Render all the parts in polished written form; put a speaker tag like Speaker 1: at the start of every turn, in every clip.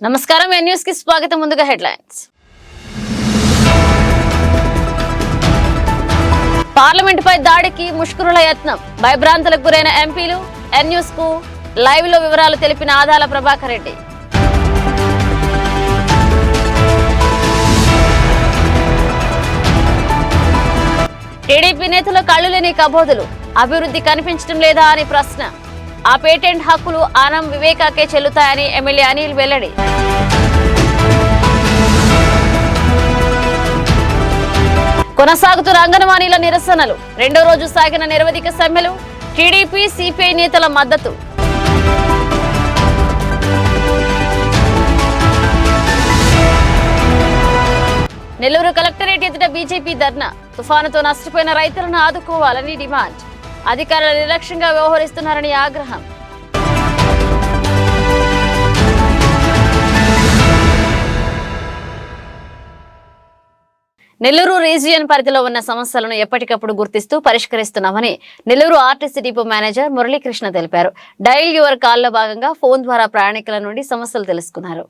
Speaker 1: నమస్కారం న్యూస్ కి స్వాగతం ముందుగా హెడ్లైన్స్ పార్లమెంట్ పై దాడికి ముష్కరుల యత్నం భయభ్రాంతులకు గురైన ఎంపీలు న్యూస్ కు లైవ్ లో వివరాలు తెలిపిన ఆదాల ప్రభాకర్ రెడ్డి టీడీపీ నేతల కళ్ళు లేని కబోదులు అభివృద్ధి కనిపించడం లేదా అని ప్రశ్న ఆ పేటెంట్ హక్కులు ఆనం వివేకాకే చెల్లుతాయని ఎమ్మెల్యే అనిల్ వెల్లడి కొనసాగుతున్న అంగన్వాడీల నిరసనలు రెండో రోజు సాగిన నిరవధిక సమ్మెలు టీడీపీ సిపిఐ నేతల మద్దతు నెల్లూరు కలెక్టరేట్ ఎదుట బీజేపీ ధర్నా తుఫానుతో నష్టపోయిన రైతులను ఆదుకోవాలని డిమాండ్ అధికారులు నిర్లక్ష్యంగా వ్యవహరిస్తున్నారని ఆగ్రహం నెల్లూరు రీజియన్ పరిధిలో ఉన్న సమస్యలను ఎప్పటికప్పుడు గుర్తిస్తూ పరిష్కరిస్తున్నామని Nellore RTC depot manager Muralikrishna తెలిపారు. డయల్ యువర్ కాల్లో భాగంగా ఫోన్ ద్వారా ప్రయాణికుల నుండి సమస్యలు తెలుసుకున్నారు.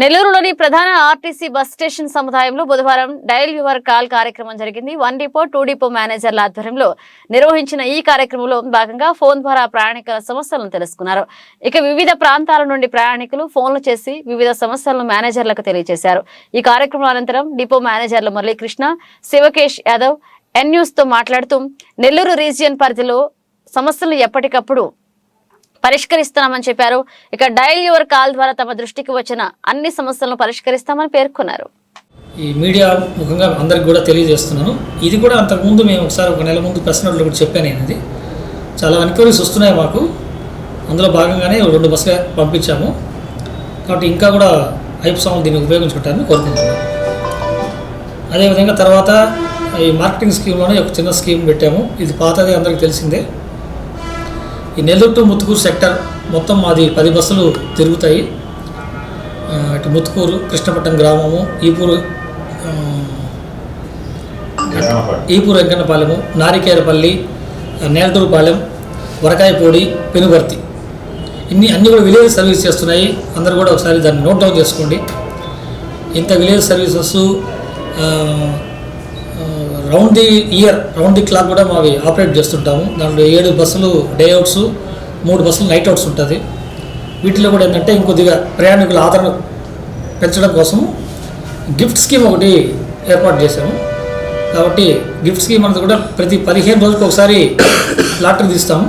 Speaker 1: నెల్లూరులోని ప్రధాన ఆర్టీసీ బస్ స్టేషన్ సముదాయంలో బుధవారం డయల్ యువర్ కాల్ కార్యక్రమం జరిగింది. 1 డిపో 2 డిపో మేనేజర్ల ఆధ్వర్యంలో నిర్వహించిన ఈ కార్యక్రమంలో భాగంగా ఫోన్ ద్వారా ప్రయాణికుల సమస్యలను తెలుసుకున్నారు. ఇక వివిధ ప్రాంతాల నుండి ప్రయాణికులు ఫోన్లు చేసి వివిధ సమస్యలను మేనేజర్లకు తెలియజేశారు. ఈ కార్యక్రమం అనంతరం డిపో మేనేజర్లు మురళీకృష్ణ, శివకేష్ యాదవ్ న్యూస్ తో మాట్లాడుతూ నెల్లూరు రీజియన్ పరిధిలో సమస్యలను ఎప్పటికప్పుడు పరిష్కరిస్తున్నామని చెప్పారు. ఇక డయల్ యువర్ కాల్ ద్వారా తమ దృష్టికి వచ్చిన అన్ని సమస్యలను పరిష్కరిస్తామని పేర్కొన్నారు.
Speaker 2: ఈ మీడియా ముఖంగా అందరికి కూడా తెలియజేస్తున్నాను. ఇది కూడా అంతకుముందు మేము ఒకసారి 1 నెల ముందు ప్రెస్ నోట్లో కూడా చెప్పాను. ఇది చాలా ఎన్క్వైరీస్ వస్తున్నాయి మాకు. అందులో భాగంగానే 2 బస్సులు పంపించాము. కాబట్టి ఇంకా కూడా ఐప్సాములు దీన్ని ఉపయోగించుకుంటారని కోరుకుంటున్నాను. అదేవిధంగా తర్వాత ఈ మార్కెటింగ్ స్కీమ్లోనే ఒక చిన్న స్కీమ్ పెట్టాము. ఇది పాతది, అందరికీ తెలిసిందే. ఈ నెల్లూరు టు ముత్తుకూరు సెక్టర్ మొత్తం మాది 10 బస్సులు తిరుగుతాయి. ఇటు ముత్తుకూరు, కృష్ణపట్నం గ్రామము, ఈపూరు వెంకన్నపాలెము, నారికేరపల్లి, నేలటూరుపాలెం, వరకాయపూడి, పెనుబర్తి అన్నీ కూడా విలేజ్ సర్వీస్ చేస్తున్నాయి. అందరూ కూడా ఒకసారి దాన్ని నోట్ డౌన్ చేసుకోండి. ఇంత village services round the year, round the clock కూడా మావి ఆపరేట్ చేస్తుంటాము. దాంట్లో 7 బస్సులు డే అవుట్స్, 3 బస్సులు నైట్ అవుట్స్ ఉంటుంది. వీటిలో కూడా ఏంటంటే ఇంకొద్దిగా ప్రయాణికుల ఆదరణ పెంచడం కోసము గిఫ్ట్ స్కీమ్ ఒకటి ఏర్పాటు చేశాము. కాబట్టి గిఫ్ట్ స్కీమ్ అనేది కూడా ప్రతి 15 రోజులకు ఒకసారి లాటరీ తీస్తాము.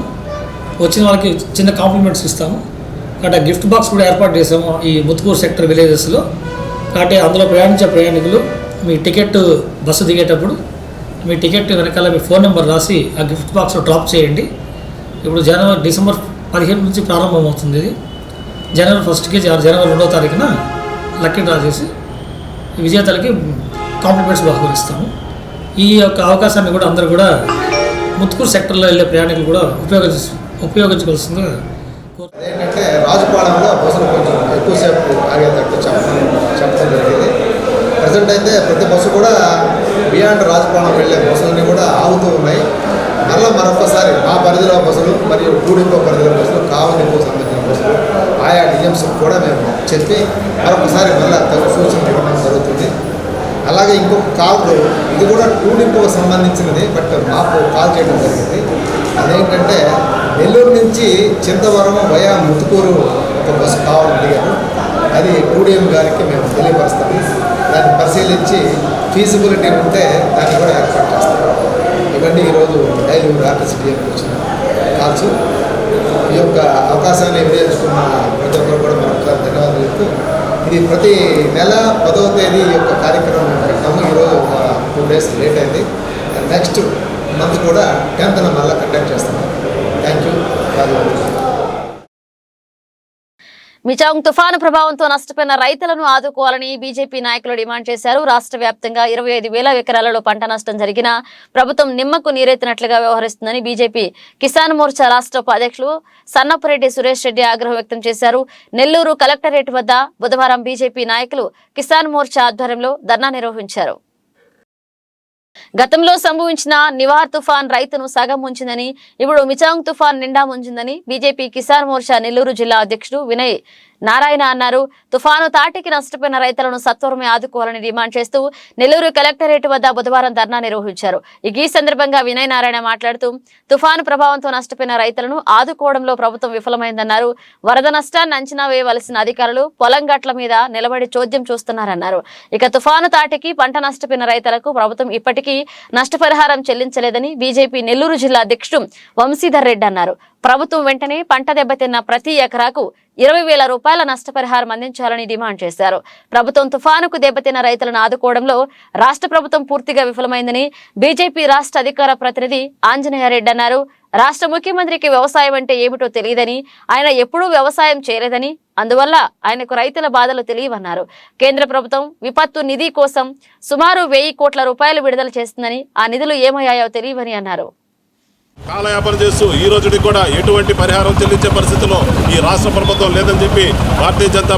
Speaker 2: వచ్చిన వాళ్ళకి చిన్న కాంప్లిమెంట్స్ ఇస్తాము. కాబట్టి ఆ గిఫ్ట్ బాక్స్ కూడా ఏర్పాటు చేసాము ఈ ముత్తుకూరు సెక్టర్ విలేజెస్లో. కాబట్టి అందులో ప్రయాణించే ప్రయాణికులు మీ టికెట్ బస్సు దిగేటప్పుడు మీ టికెట్ వెనకాల మీ ఫోన్ నెంబర్ రాసి ఆ గిఫ్ట్ బాక్స్లో డ్రాప్ చేయండి. ఇప్పుడు డిసెంబర్ 15 నుంచి ప్రారంభమవుతుంది. ఇది జనవరి 1కి జనవరి 2వ తారీఖున లక్కీ డ్రా చేసి విజేతలకి కాంప్లిమెంట్స్ బహుకరిస్తాము. ఈ యొక్క అవకాశాన్ని కూడా అందరూ కూడా ముత్తుకూరు సెక్టర్లో వెళ్ళే ప్రయాణికులు కూడా ఉపయోగించవలసిందిగా
Speaker 3: ఏంటంటే రాజుపాలెంలో బస్సులు కొంచెం ఎక్కువసేపు ఆగేటట్టు చెప్పడం జరిగింది. ప్రజెంట్ అయితే ప్రతి బస్సు కూడా బియాండ్ రాజుపాలెం వెళ్ళే బస్సులన్నీ కూడా ఆగుతూ ఉన్నాయి. మరొకసారి మా పరిధిలో బస్సులు మరియు 2 డిపో పరిధిలో బస్సులు, కావలి డిపో సంబంధించిన బస్సులు ఆయా డిఎంసీకి కూడా మేము చెప్పి మరొకసారి మళ్ళీ తగు సూచనలు ఇవ్వడం జరుగుతుంది. అలాగే ఇంకొక కాల్, ఇది కూడా 2 డిపోకి సంబంధించినది, బట్ మాకు కాల్ చేయడం జరిగింది. అదేంటంటే నెల్లూరు నుంచి చింతవరం వయా ముత్తుకూరు ఒక బస్సు కావాలని అడిగారు. అది 2DM గారికి మేము తెలియపరుస్తాము. దాన్ని పరిశీలించి ఫీజిబిలిటీ ఉంటే దాన్ని కూడా ఏర్పాటు చేస్తాం. ఇవన్నీ ఈరోజు డైలీ ఆర్టీసీ డిఎంకి వచ్చిన కాల్స్. ఈ యొక్క అవకాశాన్ని వినియోగించుకున్న ప్రతి ఒక్కరు కూడా మరొకసారి ధన్యవాదాలు చెప్తూ, ఇది ప్రతి నెల 10వ తేదీ ఈ యొక్క కార్యక్రమం పెట్టాము. ఈరోజు 2 డేస్ లేట్ అయింది. నెక్స్ట్ మంత్ కూడా 10th మళ్ళీ కండక్ట్ చేస్తాము. Thank you.
Speaker 1: మిచాంగ్ తుఫాను ప్రభావంతో నష్టపోయిన రైతులను ఆదుకోవాలని బీజేపీ నాయకులు డిమాండ్ చేశారు. రాష్ట్ర వ్యాప్తంగా 25,000 ఎకరాలలో పంట నష్టం జరిగినా ప్రభుత్వం నిమ్మకు నీరెత్తినట్లుగా వ్యవహరిస్తుందని బీజేపీ కిసాన్ మోర్చా రాష్ట్ర ఉపాధ్యక్షులు సన్నపరెడ్డి సురేష్ రెడ్డి ఆగ్రహం వ్యక్తం చేశారు. నెల్లూరు కలెక్టరేట్ వద్ద బుధవారం బీజేపీ నాయకులు కిసాన్ మోర్చా ఆధ్వర్యంలో ధర్నా నిర్వహించారు. గతంలో సంభవించిన నివార్ తుఫాన్ రైతును సగం ముంచిందని, ఇప్పుడు మిచాంగ్ తుఫాన్ నిండా ముంచిందని బీజేపీ కిసాన్ మోర్చా నెల్లూరు జిల్లా అధ్యక్షుడు వినయ్ నారాయణ అన్నారు. తుఫాను తాటికి నష్టపోయిన రైతులను సత్వరమే ఆదుకోవాలని డిమాండ్ చేస్తూ నెల్లూరు కలెక్టరేట్ వద్ద బుధవారం ధర్నా నిర్వహించారు. ఈ సందర్భంగా వినయ్ నారాయణ మాట్లాడుతూ తుఫాను ప్రభావంతో నష్టపోయిన రైతులను ఆదుకోవడంలో ప్రభుత్వం విఫలమైందన్నారు. వరద నష్టాన్ని అంచనా వేయవలసిన అధికారులు పొలం గట్ల మీద నిలబడి చోద్యం చూస్తున్నారన్నారు. ఇక తుఫాను తాటికి పంట నష్టపోయిన రైతులకు ప్రభుత్వం ఇప్పటికీ నష్టపరిహారం చెల్లించలేదని బీజేపీ నెల్లూరు జిల్లా అధ్యక్షుడు వంశీధర్ రెడ్డి అన్నారు. ప్రభుత్వం వెంటనే పంట దెబ్బతిన్న ప్రతి ఎకరాకు 20,000 రూపాయల నష్టపరిహారం అందించాలని డిమాండ్ చేశారు. ప్రభుత్వం తుఫానుకు దెబ్బతిన్న రైతులను ఆదుకోవడంలో రాష్ట్ర ప్రభుత్వం పూర్తిగా విఫలమైందని బీజేపీ రాష్ట్ర అధికార ప్రతినిధి ఆంజనేయరెడ్డి అన్నారు. రాష్ట్ర ముఖ్యమంత్రికి వ్యవసాయం అంటే ఏమిటో తెలియదని, ఆయన ఎప్పుడూ వ్యవసాయం చేయలేదని, అందువల్ల ఆయనకు రైతుల బాధలు తెలియవన్నారు. కేంద్ర ప్రభుత్వం విపత్తు నిధి కోసం సుమారు 1,000 కోట్ల రూపాయలు విడుదల చేస్తుందని, ఆ నిధులు ఏమయ్యాయో తెలియవని అన్నారు.
Speaker 4: కాలయాపన చేస్తూ ఈ రోజుకి కూడా ఎటువంటి పరిహారం చెల్లించే పరిస్థితిలో ఈ రాష్ట్ర ప్రభుత్వం లేదని చెప్పి భారతీయ జనతా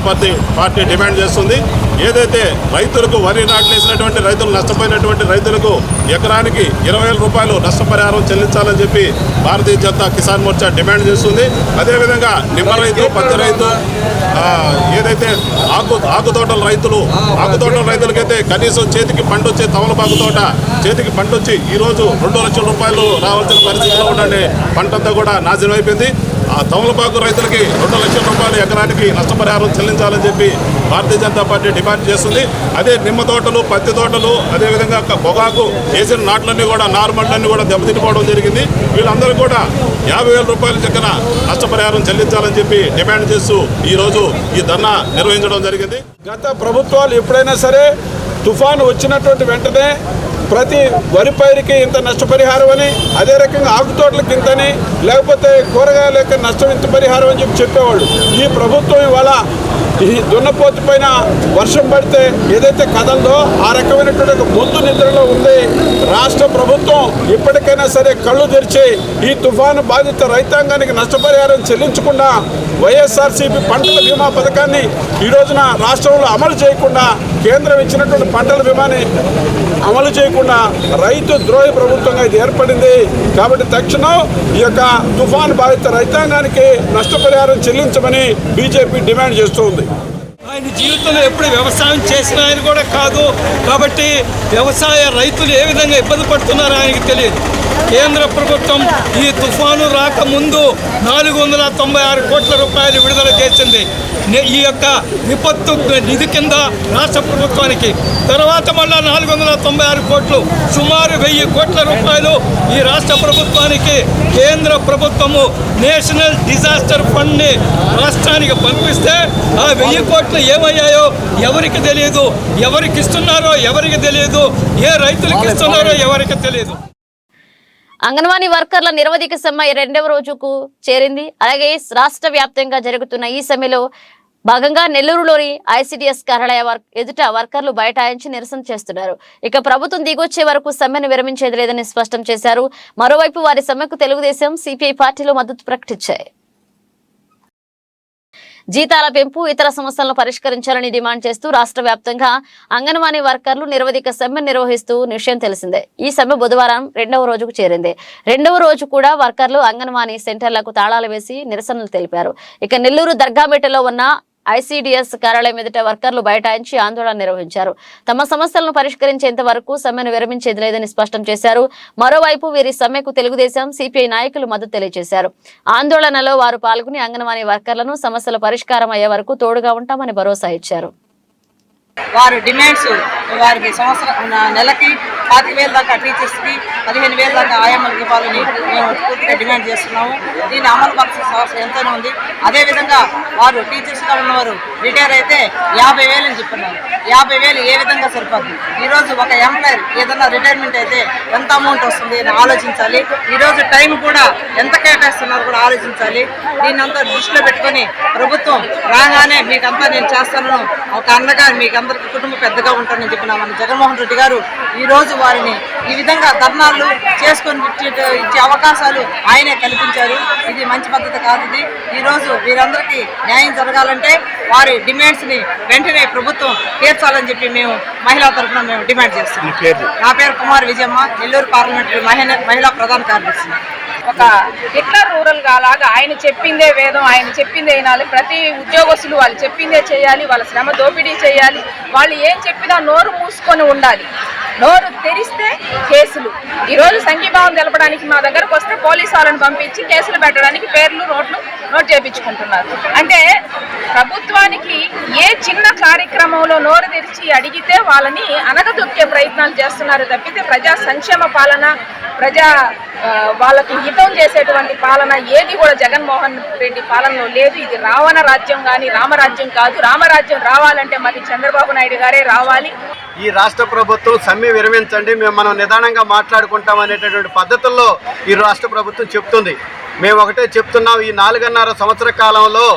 Speaker 4: పార్టీ డిమాండ్ చేస్తుంది. ఏదైతే రైతులకు వరి నాట్లేసినటువంటి రైతులు నష్టపోయినటువంటి రైతులకు ఎకరానికి 20,000 రూపాయలు నష్టపరిహారం చెల్లించాలని చెప్పి భారతీయ జనతా కిసాన్ మోర్చా డిమాండ్ చేస్తుంది. అదేవిధంగా నిమ్మ రైతు, పత్తి రైతు, ఏదైతే ఆకుతోటల రైతులకైతే కనీసం చేతికి పంట వచ్చే తమలపాకు తోట చేతికి పంట వచ్చి ఈరోజు 2 లక్షల రూపాయలు రావాల్సిన పరిస్థితిలో ఉండే పంటంతా కూడా నాశనం అయిపోయింది. ఆ తమలపాకు రైతులకి 2 లక్షల రూపాయలు ఎకరానికి నష్టపరిహారం చెల్లించాలని చెప్పి భారతీయ జనతా పార్టీ డిమాండ్ చేస్తుంది. అదే నిమ్మ తోటలు, పత్తి తోటలు, అదేవిధంగా పొగాకు వేసిన నాట్లన్నీ కూడా నార్మల్లన్నీ కూడా దెబ్బతినిపోవడం జరిగింది. వీళ్ళందరూ కూడా 50,000 రూపాయల చక్కన నష్టపరిహారం చెల్లించాలని చెప్పి డిమాండ్ చేస్తూ ఈరోజు ఈ ధర్నా నిర్వహించడం జరిగింది.
Speaker 5: గత ప్రభుత్వాలు ఎప్పుడైనా సరే తుఫాను వచ్చినటువంటి వెంటనే ప్రతి వరి పైరుకి ఇంత నష్టపరిహారం అని, అదే రకంగా ఆకుతోటలకి ఇంతని, లేకపోతే కూరగాయల యొక్క నష్టం ఇంత పరిహారం అని చెప్పేవాళ్ళు. ఈ ప్రభుత్వం ఇవాళ ఈ దున్నపోతు పైన వర్షం పడితే ఏదైతే కదలదో ఆ రకమైనటువంటి ఒక మొద్దు నిద్రలో ఉంది. రాష్ట్ర ప్రభుత్వం ఇప్పటికైనా సరే కళ్ళు తెరిచి ఈ తుఫాను బాధిత రైతాంగానికి నష్టపరిహారం చెల్లించకుండా వైఎస్ఆర్సీపీ పంటల బీమా పథకాన్ని ఈ రోజున రాష్ట్రంలో అమలు చేయకుండా, కేంద్రం ఇచ్చినటువంటి పంటల బీమాని అమలు చేయకుండా రైతు ద్రోహి ప్రభుత్వంగా ఇది ఏర్పడింది. కాబట్టి తక్షణం ఈ యొక్క తుఫాను బాధిత రైతాంగానికి నష్టపరిహారం చెల్లించమని బీజేపీ డిమాండ్ చేస్తోంది.
Speaker 6: ఆయన జీవితంలో ఎప్పుడు వ్యవసాయం చేసిన ఆయన కూడా కాదు. కాబట్టి వ్యవసాయ రైతులు ఏ విధంగా ఇబ్బంది పడుతున్నారో ఆయనకి తెలియదు. కేంద్ర ప్రభుత్వం ఈ తుఫాను రాకముందు 496 కోట్ల రూపాయలు విడుదల చేసింది ఈ యొక్క విపత్తు నిధి కింద రాష్ట్ర ప్రభుత్వానికి. తర్వాత మళ్ళా 496 కోట్లు, సుమారు 1,000 కోట్ల రూపాయలు ఈ రాష్ట్ర ప్రభుత్వానికి కేంద్ర ప్రభుత్వము నేషనల్ డిజాస్టర్ ఫండ్ని రాష్ట్రానికి పంపిస్తే ఆ 1,000 కోట్లు ఏమయ్యాయో ఎవరికి తెలియదు, ఎవరికి ఇస్తున్నారో ఎవరికి తెలియదు, ఏ రైతులకు ఇస్తున్నారో ఎవరికి తెలియదు.
Speaker 1: అంగన్వాడీ వర్కర్ల నిరవధిక సమ్మె 2వ రోజుకు చేరింది. అలాగే రాష్ట్ర వ్యాప్తంగా జరుగుతున్న ఈ సమ్మెలో భాగంగా నెల్లూరులోని ఐసిడిఎస్ కార్యాలయ ఎదుట వర్కర్లు బైఠాయించి నిరసన చేస్తున్నారు. ఇక ప్రభుత్వం దిగొచ్చే వరకు సమ్మెను విరమించేది లేదని స్పష్టం చేశారు. మరోవైపు వారి సమ్మెకు తెలుగుదేశం, సిపిఐ పార్టీలు మద్దతు ప్రకటించాయి. జీతాల పెంపు, ఇతర సమస్యలను పరిష్కరించాలని డిమాండ్ చేస్తూ రాష్ట్ర వ్యాప్తంగా అంగన్వాడీ వర్కర్లు నిరవధిక సమ్మె నిర్వహిస్తూ విషయం తెలిసిందే. ఈ సమ్మె బుధవారం 2వ రోజుకు చేరింది. 2వ రోజు కూడా వర్కర్లు అంగన్వాడీ సెంటర్లకు తాళాలు వేసి నిరసనలు తెలిపారు. ఇక నెల్లూరు దర్గాపేటలో ఉన్న ఐసిడిఎస్ కార్యాలయం ఎదుట వర్కర్లు బైఠాయించి ఆందోళన నిర్వహించారు. తమ సమస్యలను పరిష్కరించేంత వరకు సమ్మెను విరమించేది లేదని స్పష్టం చేశారు. మరోవైపు వీరి సమ్మెకు తెలుగుదేశం, సిపిఐ నాయకులు మద్దతు తెలియజేశారు. ఆందోళనలో వారు పాల్గొని అంగన్వాడీ వర్కర్లను సమస్యల పరిష్కారం అయ్యే వరకు తోడుగా ఉంటామని భరోసా ఇచ్చారు.
Speaker 7: వారి డిమాండ్స్, వారికి నెలకి 25,000 దాకా టీచర్స్కి, 15,000 దాకా ఆయమ్మలకి ఇవ్వాలని మేము పూర్తిగా డిమాండ్ చేస్తున్నాము. దీన్ని అమలు పరచాల్సిన అవసరం ఎంతైనా ఉంది. అదేవిధంగా వారు టీచర్స్గా ఉన్నవారు రిటైర్ అయితే 50,000 అని చెప్తున్నారు. 50,000 ఏ విధంగా సరిపోతుంది? ఈరోజు ఒక ఎంప్లాయర్ ఏదన్నా రిటైర్మెంట్ అయితే ఎంత అమౌంట్ వస్తుంది అని ఆలోచించాలి. ఈరోజు టైం కూడా ఎంత కేటాయిస్తున్నారు కూడా ఆలోచించాలి. దీన్నంతా దృష్టిలో పెట్టుకొని ప్రభుత్వం రాగానే మీకంతా నేను చేస్తాను, ఒక అన్నగా మీకు అందరికీ కుటుంబ పెద్దగా ఉంటానని చెప్పిన మన జగన్మోహన్ రెడ్డి గారు ఈరోజు వారిని ఈ విధంగా ధర్నాలు చేసుకొని ఇచ్చే అవకాశాలు ఆయనే కల్పించారు. ఇది మంచి పద్ధతి కాదు. ఇది ఈరోజు వీరందరికీ న్యాయం జరగాలంటే వారి డిమాండ్స్ని వెంటనే ప్రభుత్వం తీర్చాలని చెప్పి మేము మహిళా తరఫున మేము డిమాండ్ చేస్తున్నాం. నా పేరు కుమార్ విజయమ్మ, నెల్లూరు పార్లమెంటరీ మహిళా ప్రధాన కార్యదర్శి.
Speaker 8: ఒక హిట్లర్ రూరల్ లాగా ఆయన చెప్పిందే వేదం, ఆయన చెప్పిందే వినాలి, ప్రతి ఉద్యోగస్తులు వాళ్ళు చెప్పిందే చేయాలి, వాళ్ళ శ్రమ దోపిడీ చేయాలి, వాళ్ళు ఏం చెప్పినా నోరు మూసుకొని ఉండాలి. నోరు తెరిస్తే కేసులు. ఈరోజు సంఘీభావం తెలపడానికి మా దగ్గరకు వస్తే పోలీసు వాళ్ళని పంపించి కేసులు పెట్టడానికి పేర్లు నోట్ చేయించుకుంటున్నారు. అంటే ప్రభుత్వానికి ఏ చిన్న కార్యక్రమంలో నోరు తెరిచి అడిగితే వాళ్ళని అనగదొక్కే ప్రయత్నాలు చేస్తున్నారు తప్పితే ప్రజా సంక్షేమ పాలన, వాళ్ళకి హితం చేసేటువంటి పాలన ఏది కూడా జగన్మోహన్ రెడ్డి పాలనలో లేదు. ఇది రావణ రాజ్యం కానీ రామరాజ్యం కాదు. రామరాజ్యం రావాలంటే మరి చంద్రబాబు నాయుడు గారే రావాలి.
Speaker 9: ఈ రాష్ట్ర ప్రభుత్వం సమ్మె విరమించండి, మనం నిదానంగా మాట్లాడుకుంటాం అనేటటువంటి పద్ధతుల్లో ఈ రాష్ట్ర ప్రభుత్వం చెప్తుంది. మేము ఒకటే చెప్తున్నాం, ఈ 4.5 సంవత్సర కాలంలో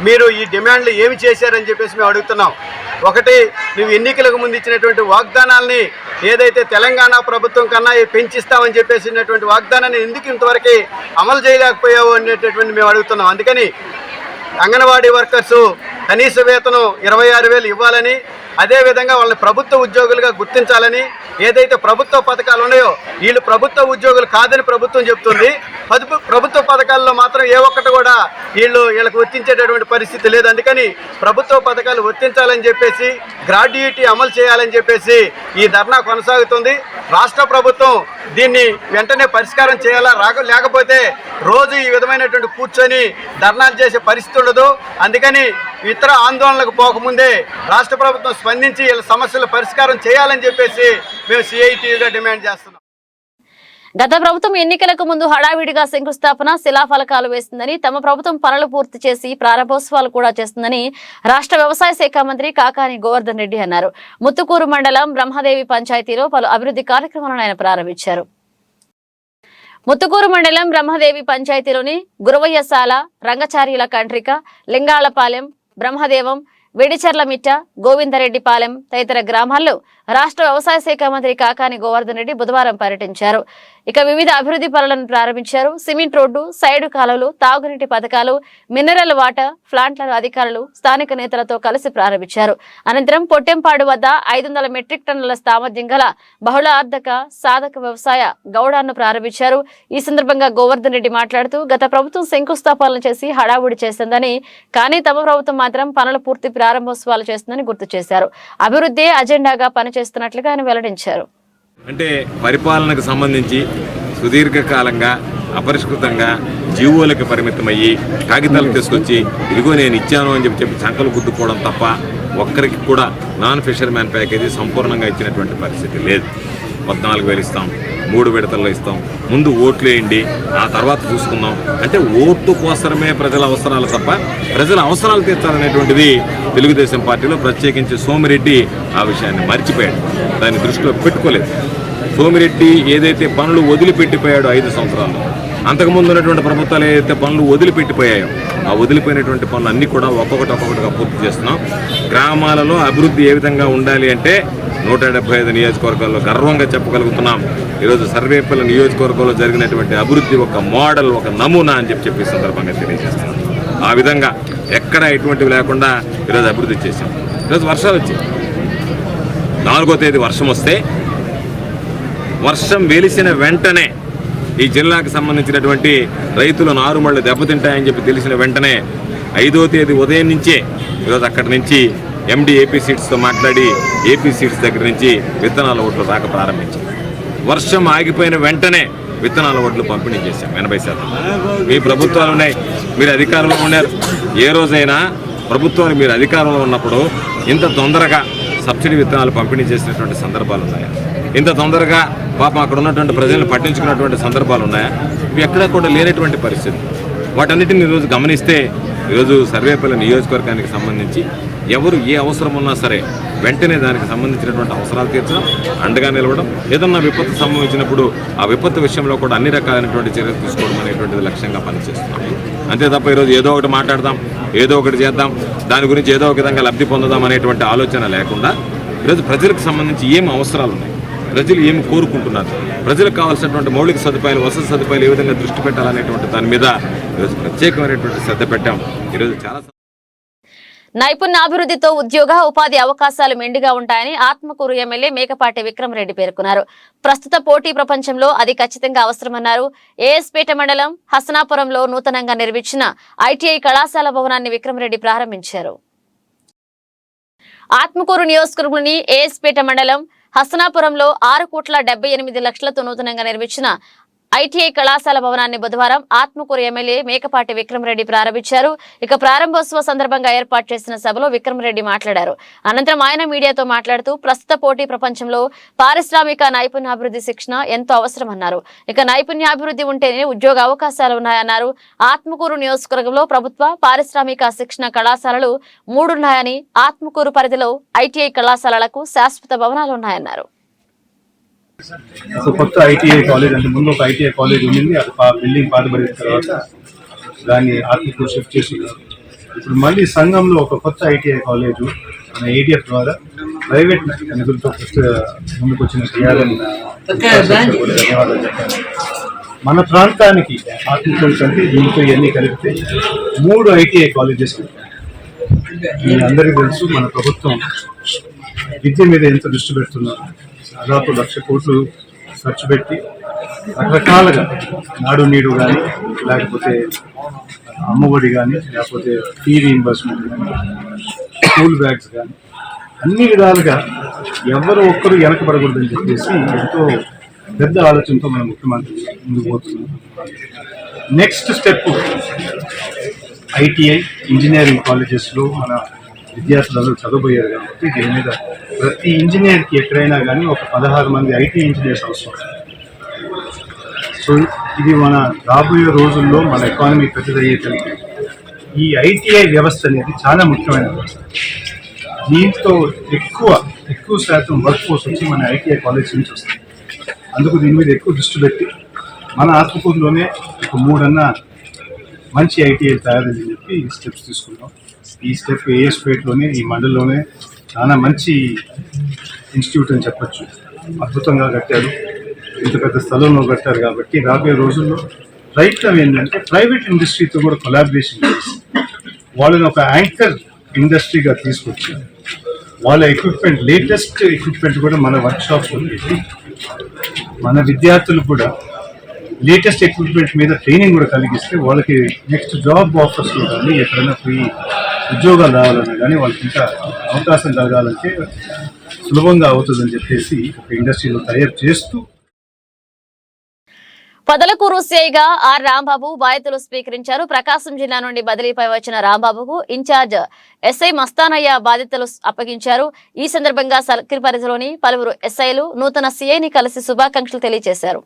Speaker 9: మీరు ఈ డిమాండ్లు ఏమి చేశారని చెప్పేసి మేము అడుగుతున్నాం. ఒకటి, నువ్వు ఎన్నికలకు ముందు ఇచ్చినటువంటి వాగ్దానాల్ని ఏదైతే తెలంగాణ ప్రభుత్వం కన్నా పెంచిస్తామని చెప్పేసినటువంటి వాగ్దానాన్ని ఎందుకు ఇంతవరకు అమలు చేయలేకపోయావు అనేటటువంటి మేము అడుగుతున్నాం. అందుకని అంగన్వాడీ వర్కర్సు కనీస వేతనం 26,000 ఇవ్వాలని, అదేవిధంగా వాళ్ళని ప్రభుత్వ ఉద్యోగులుగా గుర్తించాలని, ఏదైతే ప్రభుత్వ పథకాలు ఉన్నాయో వీళ్ళు ప్రభుత్వ ఉద్యోగులు కాదని ప్రభుత్వం చెప్తుంది. ప్రభుత్వ పథకాల్లో మాత్రం ఏ ఒక్కటి కూడా వీళ్ళకి వర్తించేటటువంటి పరిస్థితి లేదు. అందుకని ప్రభుత్వ పథకాలు వర్తించాలని చెప్పేసి, గ్రాడ్యుయేటీ అమలు చేయాలని చెప్పేసి ఈ ధర్నా కొనసాగుతుంది. రాష్ట్ర ప్రభుత్వం దీన్ని వెంటనే పరిష్కారం చేయాలా, లేకపోతే రోజు ఈ విధమైనటువంటి కూర్చొని ధర్నాలు చేసే పరిస్థితి ఉండదు. అందుకని ఇతర ఆందోళనలకు పోకముందే రాష్ట్ర ప్రభుత్వం స్పందించి వీళ్ళ సమస్యల పరిష్కారం చేయాలని చెప్పేసి మేము సిఐటిగా డిమాండ్ చేస్తున్నాం.
Speaker 1: గత ప్రభుత్వం ఎన్నికలకు ముందు హడావిడిగా శంకుస్థాపన, శిలాఫలకాలు వేస్తుందని, తమ ప్రభుత్వం పనులు పూర్తి చేసి ప్రారంభోత్సవాలు కూడా చేస్తుందని రాష్ట్ర వ్యవసాయ శాఖ మంత్రి కాకాని గోవర్ధన్ రెడ్డి అన్నారు. ముత్తుకూరు మండలం బ్రహ్మదేవి పంచాయతీలో పలు అభివృద్ధి కార్యక్రమాలను ఆయన ప్రారంభించారు. ముత్తుకూరు మండలం బ్రహ్మదేవి పంచాయతీలోని గురవయ్యశాల, రంగచార్యుల కండ్రిక, లింగాలపాలెం, బ్రహ్మదేవం, వెడిచెర్లమిట్ట, గోవిందరెడ్డిపాలెం తదితర గ్రామాల్లో రాష్ట్ర వ్యవసాయ శాఖ మంత్రి కాకాని గోవర్ధన్ రెడ్డి బుధవారం పర్యటించారు. ఇక వివిధ అభివృద్ధి పనులను ప్రారంభించారు. సిమెంట్ రోడ్డు, సైడు కాలువలు, తాగునీటి పథకాలు, మినరల్ వాటర్ ప్లాంట్ల అధికారులు స్థానిక నేతలతో కలిసి ప్రారంభించారు. అనంతరం పొట్టెంపాడు వద్ద 500 మెట్రిక్ టన్నుల సామర్థ్యం గల బహుళార్థక సాధక వ్యవసాయ గౌడాన్ని ప్రారంభించారు. ఈ సందర్భంగా గోవర్ధన్ రెడ్డి మాట్లాడుతూ, గత ప్రభుత్వం శంకుస్థాపనలు చేసి హడావుడి చేస్తుందని, కానీ తమ ప్రభుత్వం మాత్రం పనులు పూర్తి ప్రారంభోత్సవాలు చేస్తుందని గుర్తు చేశారు. అభివృద్ధి అజెండాగా పనిచేస్తున్నట్లుగా ఆయన వెల్లడించారు.
Speaker 10: అంటే పరిపాలనకు సంబంధించి సుదీర్ఘకాలంగా అపరిష్కృతంగా జీవోలకు పరిమితమయ్యి కాగితాలు తీసుకొచ్చి ఇదిగో నేను ఇచ్చాను అని చెప్పి సంకలు గుద్దుకోవడం తప్ప ఒక్కరికి కూడా నాన్ ఫిషర్మ్యాన్ ప్యాకేజీ సంపూర్ణంగా ఇచ్చినటువంటి పరిస్థితి లేదు. 14,000 ఇస్తాం, 3 విడతల్లో ఇస్తాం, ముందు ఓట్లు వేయండి, ఆ తర్వాత చూసుకుందాం అంటే ఓటు కోసమే ప్రజల అవసరాలు తప్ప ప్రజల అవసరాలు తీర్చాలనేటువంటిది తెలుగుదేశం పార్టీలో ప్రత్యేకించి సోమిరెడ్డి ఆ విషయాన్ని మర్చిపోయాడు, దాన్ని దృష్టిలో పెట్టుకోలేదు. సోమిరెడ్డి ఏదైతే పనులు వదిలిపెట్టిపోయాడో 5 సంవత్సరాలు, అంతకుముందు ఉన్నటువంటి ప్రభుత్వాలు ఏదైతే పనులు వదిలిపెట్టిపోయాయో ఆ వదిలిపోయినటువంటి పనులు అన్నీ కూడా ఒక్కొక్కటిగా పూర్తి చేస్తున్నాం. గ్రామాలలో అభివృద్ధి ఏ విధంగా ఉండాలి అంటే 175 నియోజకవర్గాల్లో గర్వంగా చెప్పగలుగుతున్నాం. ఈరోజు సర్వేపల్లి నియోజకవర్గంలో జరిగినటువంటి అభివృద్ధి ఒక మోడల్, ఒక నమూనా అని చెప్పి సందర్భంగా తెలియజేస్తున్నాం. ఆ విధంగా ఎక్కడ ఎటువంటివి లేకుండా ఈరోజు అభివృద్ధి చేశాం. ఈరోజు వర్షాలు వచ్చాయి. 4వ తేదీ వర్షం వస్తే వర్షం వెలిసిన వెంటనే ఈ జిల్లాకు సంబంధించినటువంటి రైతులు నారుమళ్ళు దెబ్బతింటాయని చెప్పి తెలిసిన వెంటనే 5వ తేదీ ఉదయం నుంచే ఈరోజు అక్కడి నుంచి ఎండి ఏపీ సీడ్స్తో మాట్లాడి ఏపీ సీడ్స్ దగ్గర నుంచి విత్తనాల ఓట్లు రాక ప్రారంభించాం. వర్షం ఆగిపోయిన వెంటనే విత్తనాల ఓట్లు పంపిణీ చేశాం 80%. మీ ప్రభుత్వాలు ఉన్నాయి, మీరు అధికారంలో ఉన్నారు. ఏ రోజైనా ప్రభుత్వాలు మీరు అధికారంలో ఉన్నప్పుడు ఇంత తొందరగా సబ్సిడీ విత్తనాలు పంపిణీ చేసినటువంటి సందర్భాలు ఉన్నాయా? ఇంత తొందరగా పాపం అక్కడ ఉన్నటువంటి ప్రజలను పట్టించుకున్నటువంటి సందర్భాలు ఉన్నాయా? ఇవి ఎక్కడా కూడా లేనటువంటి పరిస్థితి. వాటన్నిటిని ఈరోజు గమనిస్తే ఈరోజు సర్వేపల్లి నియోజకవర్గానికి సంబంధించి ఎవరు ఏ అవసరం ఉన్నా సరే వెంటనే దానికి సంబంధించినటువంటి అవసరాలు తీర్చడం, అండగా నిలవడం, ఏదన్నా విపత్తు సంభవించినప్పుడు ఆ విపత్తు విషయంలో కూడా అన్ని రకాలైనటువంటి చర్యలు తీసుకోవడం అనేటువంటిది లక్ష్యంగా పనిచేస్తున్నాం. అంతే తప్ప ఈరోజు ఏదో ఒకటి మాట్లాడదాం, ఏదో ఒకటి చేద్దాం, దాని గురించి ఏదో ఒక విధంగా లబ్ధి పొందుదాం అనేటువంటి ఆలోచన లేకుండా ఈరోజు ప్రజలకు సంబంధించి ఏం అవసరాలు ఉన్నాయి, ప్రజలు ఏమి కోరుకుంటున్నారు, ప్రజలకు కావాల్సినటువంటి మౌలిక సదుపాయాలు, వసతి సదుపాయాలు ఏ విధంగా దృష్టి పెట్టాలనేటువంటి దాని మీద ఈరోజు ప్రత్యేకమైనటువంటి శ్రద్ధ పెట్టాం. ఈరోజు చాలా
Speaker 1: నైపుణ్యాభివృద్ధితో ఉద్యోగ ఉపాధి అవకాశాలు మెండుగా ఉంటాయని ఆత్మకూరు ఎమ్మెల్యే మేకపాటి విక్రమ్ రెడ్డి పేర్కొన్నారు. ప్రస్తుత పోటీ ప్రపంచంలో అది ఖచ్చితంగా అవసరమన్నారు. ఏఎస్పేట మండలం హసనాపురంలో నూతనంగా నిర్మించిన ఐటీఐ కళాశాల భవనాన్ని విక్రమ్ రెడ్డి ప్రారంభించారు. ఆత్మకూరు నియోజకవర్గంలోని ఏఎస్పేట మండలం హసనాపురంలో 6,78,00,000తో నూతనంగా నిర్మించిన ఐటీఐ కళాశాల భవనాన్ని బుధవారం ఆత్మకూరు ఎమ్మెల్యే మేకపాటి విక్రమ్ రెడ్డి ప్రారంభించారు. ఇక ప్రారంభోత్సవ సందర్భంగా ఏర్పాటు చేసిన సభలో విక్రమ్ రెడ్డి మాట్లాడారు. అనంతరం ఆయన మీడియాతో మాట్లాడుతూ ప్రస్తుత పోటీ ప్రపంచంలో పారిశ్రామిక నైపుణ్యాభివృద్ధి శిక్షణ ఎంతో అవసరమన్నారు. ఇక నైపుణ్యాభివృద్ధి ఉంటేనే ఉద్యోగ అవకాశాలు ఉన్నాయన్నారు. ఆత్మకూరు నియోజకవర్గంలో ప్రభుత్వ పారిశ్రామిక శిక్షణ కళాశాలలు 3 ఉన్నాయని, ఆత్మకూరు పరిధిలో ఐటీఐ కళాశాలలకు శాశ్వత భవనాలు ఉన్నాయన్నారు.
Speaker 11: ఒక కొత్త ఐటీఐ కాలేజ్ అంటే ముందు ఒక ఐటీఐ కాలేజ్ ఉండింది, అది బిల్డింగ్ పాతబడిన తర్వాత దాన్ని ఆత్మకూరు షిఫ్ట్ చేస్తున్నారు. ఇప్పుడు మళ్ళీ సంఘంలో ఒక కొత్త ఐటీఐ కాలేజ్ మన ఏడిఎఫ్ ద్వారా ప్రైవేట్ నిధులతో ముందుకు వచ్చిన టీఆర్ఎన్ ధన్యవాదాలు చెప్పాను. మన ప్రాంతానికి ఆత్మకూరు కంటే దీంతో ఇవన్నీ కలిపితే 3 ఐటీఐ కాలేజెస్. మీ అందరికీ తెలుసు మన ప్రభుత్వం విద్య మీద ఎంత దృష్టి పెడుతున్నారు. దాదాపు 1,00,000 కోట్లు ఖర్చు పెట్టి రకరకాలుగా నాడు నీడు కానీ, లేకపోతే అమ్మఒడి కానీ, లేకపోతే ఫీ రీయింబర్స్మెంట్ కానీ, స్కూల్ బ్యాగ్స్ కానీ, అన్ని విధాలుగా ఎవరు ఒక్కరు వెనకబడకూడదని చెప్పేసి ఎంతో పెద్ద ఆలోచనతో మన ముఖ్యమంత్రి ముందుకు పోతున్నాం. నెక్స్ట్ స్టెప్ ఐటీఐ ఇంజనీరింగ్ కాలేజెస్లో మన విద్యార్థులందరూ చదవబోయారు కాబట్టి దీని మీద ప్రతి ఇంజనీర్కి ఎక్కడైనా కానీ ఒక 16 మంది ఐటీ ఇంజనీర్స్ అవసరం. సో ఇది మన రాబోయే రోజుల్లో మన ఎకానమీ పెద్దదయ్యేసరికి ఈ ఐటీఐ వ్యవస్థ అనేది చాలా ముఖ్యమైన వ్యవస్థ. దీంతో ఎక్కువ శాతం వర్క్ ఫోర్స్ వచ్చి మన ఐటీఐ కాలేజ్ నుంచి వస్తుంది. అందుకు దీని మీద ఎక్కువ దృష్టి పెట్టి మన ఆత్మకూరులోనే ఒక 3 మంచి ఐటీఐ తయారని చెప్పి స్టెప్స్ తీసుకున్నాం. ఈ స్టెప్ ఏఎస్పేట్లోనే, ఈ మండలంలోనే చాలా మంచి ఇన్స్టిట్యూట్ అని చెప్పచ్చు. అద్భుతంగా కట్టారు, ఇంత పెద్ద స్థలంలో కట్టారు. కాబట్టి రాబోయే రోజుల్లో ప్రయత్నం ఏంటంటే ప్రైవేట్ ఇండస్ట్రీతో కూడా కొలాబరేషన్ చేసి వాళ్ళని ఒక యాంకర్ ఇండస్ట్రీగా తీసుకొచ్చి వాళ్ళ ఎక్విప్మెంట్, లేటెస్ట్ ఎక్విప్మెంట్ కూడా మన వర్క్షాప్స్లో పెట్టి మన విద్యార్థులు కూడా లేటెస్ట్ ఎక్విప్మెంట్ మీద ట్రైనింగ్ కూడా కలిగిస్తే వాళ్ళకి నెక్స్ట్ జాబ్ ఆఫర్స్లో కానీ ఎక్కడైనా ఫ్రీ ఉద్యోగాలు రావాలన్నా కానీ వాళ్ళకి ఇంకా అవకాశం కలగాలంటే సులభంగా అవుతుందని చెప్పేసి ఒక ఇండస్ట్రీలో తయారు చేస్తూ.
Speaker 1: పొదలకూరు సిఐగా ఆర్ రాంబాబు బాధ్యతలు స్వీకరించారు. ప్రకాశం జిల్లా నుండి బదిలీపై వచ్చిన రాంబాబుకు ఇన్ఛార్జ్ ఎస్ఐ మస్తానయ్య బాధ్యతలు అప్పగించారు. ఈ సందర్భంగా సర్కిల్ పరిధిలోని పలువురు ఎస్ఐలు నూతన సిఐని కలిసి శుభాకాంక్షలు తెలియజేశారు.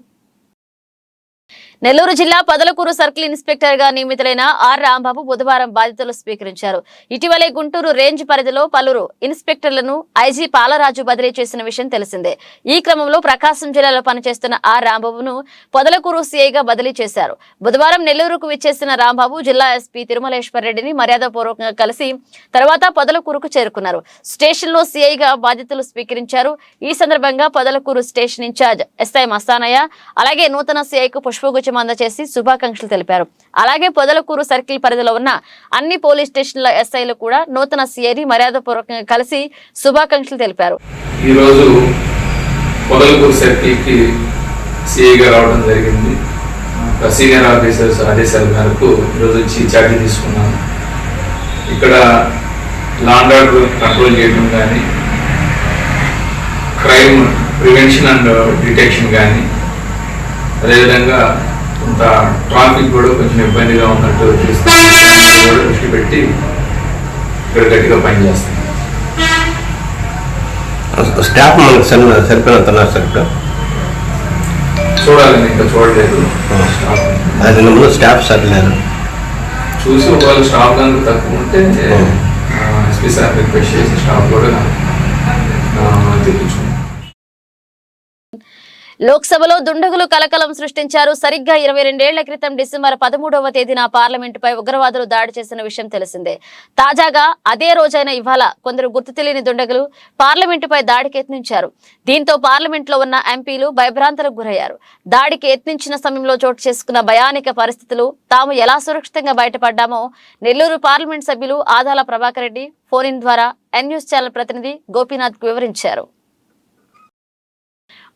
Speaker 1: నెల్లూరు జిల్లా పొదలకూరు సర్కిల్ ఇన్స్పెక్టర్ గా నియమితులైన ఆర్ రాంబాబు బుధవారం బాధ్యతలు స్వీకరించారు. ఇటీవలే గుంటూరు రేంజ్ పరిధిలో పలువురు ఇన్స్పెక్టర్లను ఐజీ పాలరాజు బదిలీ చేసిన విషయం తెలిసిందే. ఈ క్రమంలో ప్రకాశం జిల్లాలో పనిచేస్తున్న ఆర్ రాంబాబును పొదలకూరు సిఐగా బదిలీ చేశారు. బుధవారం నెల్లూరుకు విచ్చేసిన రాంబాబు జిల్లా ఎస్పీ తిరుమలేశ్వర్ రెడ్డిని మర్యాదపూర్వకంగా కలిసి తర్వాత పొదలకూరుకు చేరుకున్నారు. స్టేషన్ లో సిఐగా బాధ్యతలు స్వీకరించారు. ఈ సందర్భంగా Podalakuru station incharge SI Mastanaiah అలాగే నూతన సిఐకు పుష్పగుచ్చం అందజేసి శుభాకాంక్షలు తెలిపారు. అలాగే పొదలకూరు సర్కిల్ పరిధిలో ఉన్న అన్ని పోలీస్ స్టేషన్ల ఎస్ఐలు కూడా నూతన సిఐని మర్యాదపూర్వకంగా కలిసి శుభాకాంక్షలు తెలిపారు.
Speaker 12: ఈ రోజు పొదలకూరు సర్కిల్ కి సిఐగా రావడం జరిగింది. సీనియర్ ఆఫీసర్స్ ఆదేశాల మేరకు ఈరోజు వచ్చి చార్జీ తీసుకున్నాను. ఇక్కడ లా అండ్ ఆర్డర్ కంట్రోల్ చేయడం కానీ, క్రైమ్ ప్రివెన్షన్ అండ్ డిటెక్షన్ కానీ, అదేవిధంగా కొంత ట్రాఫిక్ కూడా కొంచెం ఇబ్బందిగా ఉన్నట్టు దృష్టి పెట్టి ఇక్కడ గట్టిగా పనిచేస్తాం.
Speaker 13: స్టాఫ్ మనకు సరిపోయినంత సార్
Speaker 12: చూడాలండి, ఇంకా చూడలేదు.
Speaker 13: స్టాఫ్ సరిలేదు
Speaker 12: చూసి ఒకవేళ స్టాఫ్ కనుక తక్కువ ఉంటే ఎస్పీ సార్ రిక్వెస్ట్ చేసి స్టాఫ్ కూడా తెప్పించుకున్నాం.
Speaker 1: లోక్సభలో దుండగులు కలకలం సృష్టించారు. సరిగ్గా 22 ఏళ్ల క్రితం డిసెంబర్ 13వ తేదీన పార్లమెంటుపై ఉగ్రవాదులు దాడి చేసిన విషయం తెలిసిందే. తాజాగా అదే రోజైన ఇవాళ కొందరు గుర్తు తెలియని దుండగులు పార్లమెంటుపై దాడికి యత్నించారు. దీంతో పార్లమెంట్లో ఉన్న ఎంపీలు భయభ్రాంతులకు గురయ్యారు. దాడికి యత్నించిన సమయంలో చోటు చేసుకున్న భయానక పరిస్థితులు, తాము ఎలా సురక్షితంగా బయటపడ్డామో నెల్లూరు పార్లమెంట్ సభ్యులు ఆదాల ప్రభాకర్ రెడ్డి ఫోన్ ఇన్ ద్వారా ఎన్ న్యూస్ ఛానల్ ప్రతినిధి గోపీనాథ్ కు వివరించారు.